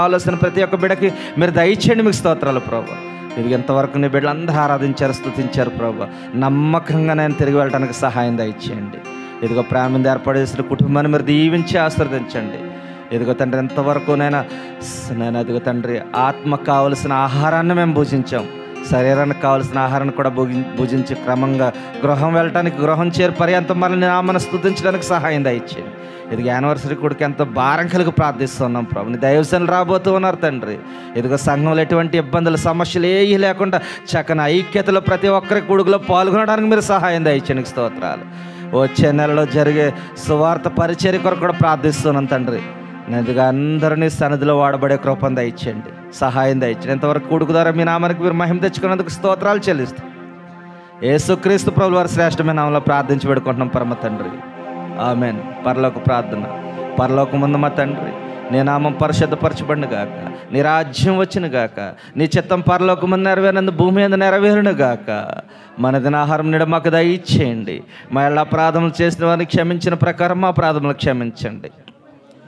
ఆలోచన ప్రతి ఒక్క బిడ్డకి మీరు దయచేయండి. మీకు స్తోత్రాలు ప్రభువా. ఇది ఎంతవరకు నీ బిడ్డలందరూ ఆరాధించారు, స్తుతించారు ప్రభువా. నమ్మకంగా నేను తిరిగి వెళ్ళడానికి సహాయం దయచేయండి. ఇదిగో ప్రేమ మీద ఏర్పాటు చేసిన కుటుంబాన్ని మీరు దీవించి ఆశీర్వదించండి. ఇదిగో తండ్రి ఎంతవరకు నేను అదిగో తండ్రి ఆత్మకు కావలసిన ఆహారాన్ని మేము భుజించాం, శరీరానికి కావలసిన ఆహారాన్ని కూడా భుజించి క్రమంగా గృహం వెళ్ళటానికి, గృహం చేరి పర్యంతం మళ్ళీ నామను స్తుతించడానికి సహాయం దయచేయండి. ఇది యానివర్సరీ కొడుకు ఎంతో భారం కలిగి ప్రార్థిస్తున్నాం ప్రభు. నీ దైవసేనలు రాబోతూ ఉన్నారు తండ్రి. ఇదిగో సంఘంలో ఎటువంటి ఇబ్బందులు, సమస్యలు ఏవి లేకుండా చక్కని ఐక్యతలో ప్రతి ఒక్కరి కొడుకులో పాల్గొనడానికి మీరు సహాయం దయచేయండి. స్తోత్రాలు. వచ్చే నెలలో జరిగే సువార్త పరిచర్య కొరకు కూడా ప్రార్థిస్తున్నాను తండ్రి. నేనుగా అందరినీ సన్నిధిలో వాడబడే కృపను దయచేయండి, సహాయం దయచేయండి. ఎంతవరకు కొడుకు ద్వారా మీ నామానికి మీరు మహిమ తెచ్చుకున్నందుకు స్తోత్రాలు చెల్లిస్తాం. యేసుక్రీస్తు ప్రభువు వారి శ్రేష్టమైన నామములో ప్రార్థించి పెడుకుంటున్నాం పరమ తండ్రి, ఆమెన్. పరలోక ప్రార్థన. పరలోకముందు మా తండ్రి, నీ నామం పరిశుద్ధపరచబడిన గాక, నీ రాజ్యం వచ్చిన గాక, నీ చిత్తం పరలోకముందు నెరవేరినందు భూమి మీద నెరవేరును గాక. మన దినాహారం నేడు మాకు దయచేయండి. మా ಎಲ್ಲ అపరాధములు చేసిన వారిని క్షమించిన ప్రకారం మా అపరాధములు క్షమించండి.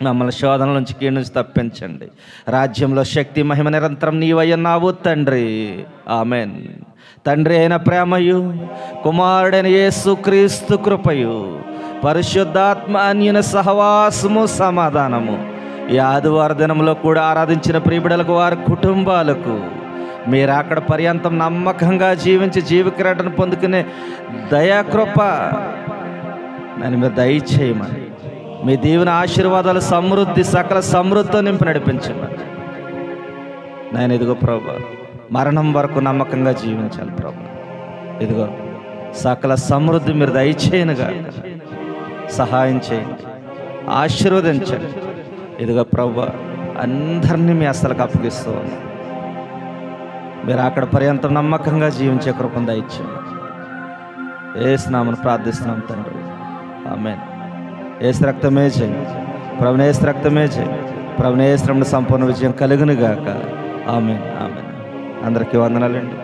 మమ్మల్ని శోధన నుంచి కీడు నుంచి తప్పించండి. రాజ్యంలో శక్తి మహిమ నిరంతరం నీవయ్యన్నావు తండ్రి, ఆమెన్. తండ్రి అయిన ప్రేమయు, కుమారుడైన యేసుక్రీస్తు కృపయు, పరిశుద్ధాత్మ అన్యున సహవాసము, సమాధానము ఈ ఆదివార దినంలో కూడా ఆరాధించిన ప్రియబిడలకు, వారి కుటుంబాలకు మీరు అక్కడ పర్యంతం నమ్మకంగా జీవించి జీవక్రీడను పొందుకునే దయాకృప నన్ను మీరు దయచేయమని, మీ దీవెన ఆశీర్వాదాలు సమృద్ధి, సకల సమృద్ధితో నింపి నడిపించమని. నేను ఇదిగో ప్రభు మరణం వరకు నమ్మకంగా జీవించాలి ప్రభు. ఇదిగో సకల సమృద్ధి మీరు దయచేయనుగా సహాయం చేయండి, ఆశీర్వదించండి. ఇదిగో ప్రభు అందరినీ మీ అసలుకు అప్పగిస్తూ ఉన్నాం. మీరు అక్కడ పర్యంతం నమ్మకంగా జీవించే కృపను దయచేయండి. యేసు నామమున ప్రార్థిస్తున్నాం తండ్రి, ఆమేన్. యేసు రక్తమే చేయండి ప్రభుని, యేసు రక్తమే చేయండి ప్రభుని, యేసు రక్తంలో సంపూర్ణ విజయం కలుగును గాక. ఆమేన్, ఆమేన్. అందరికీ వందనాలండి.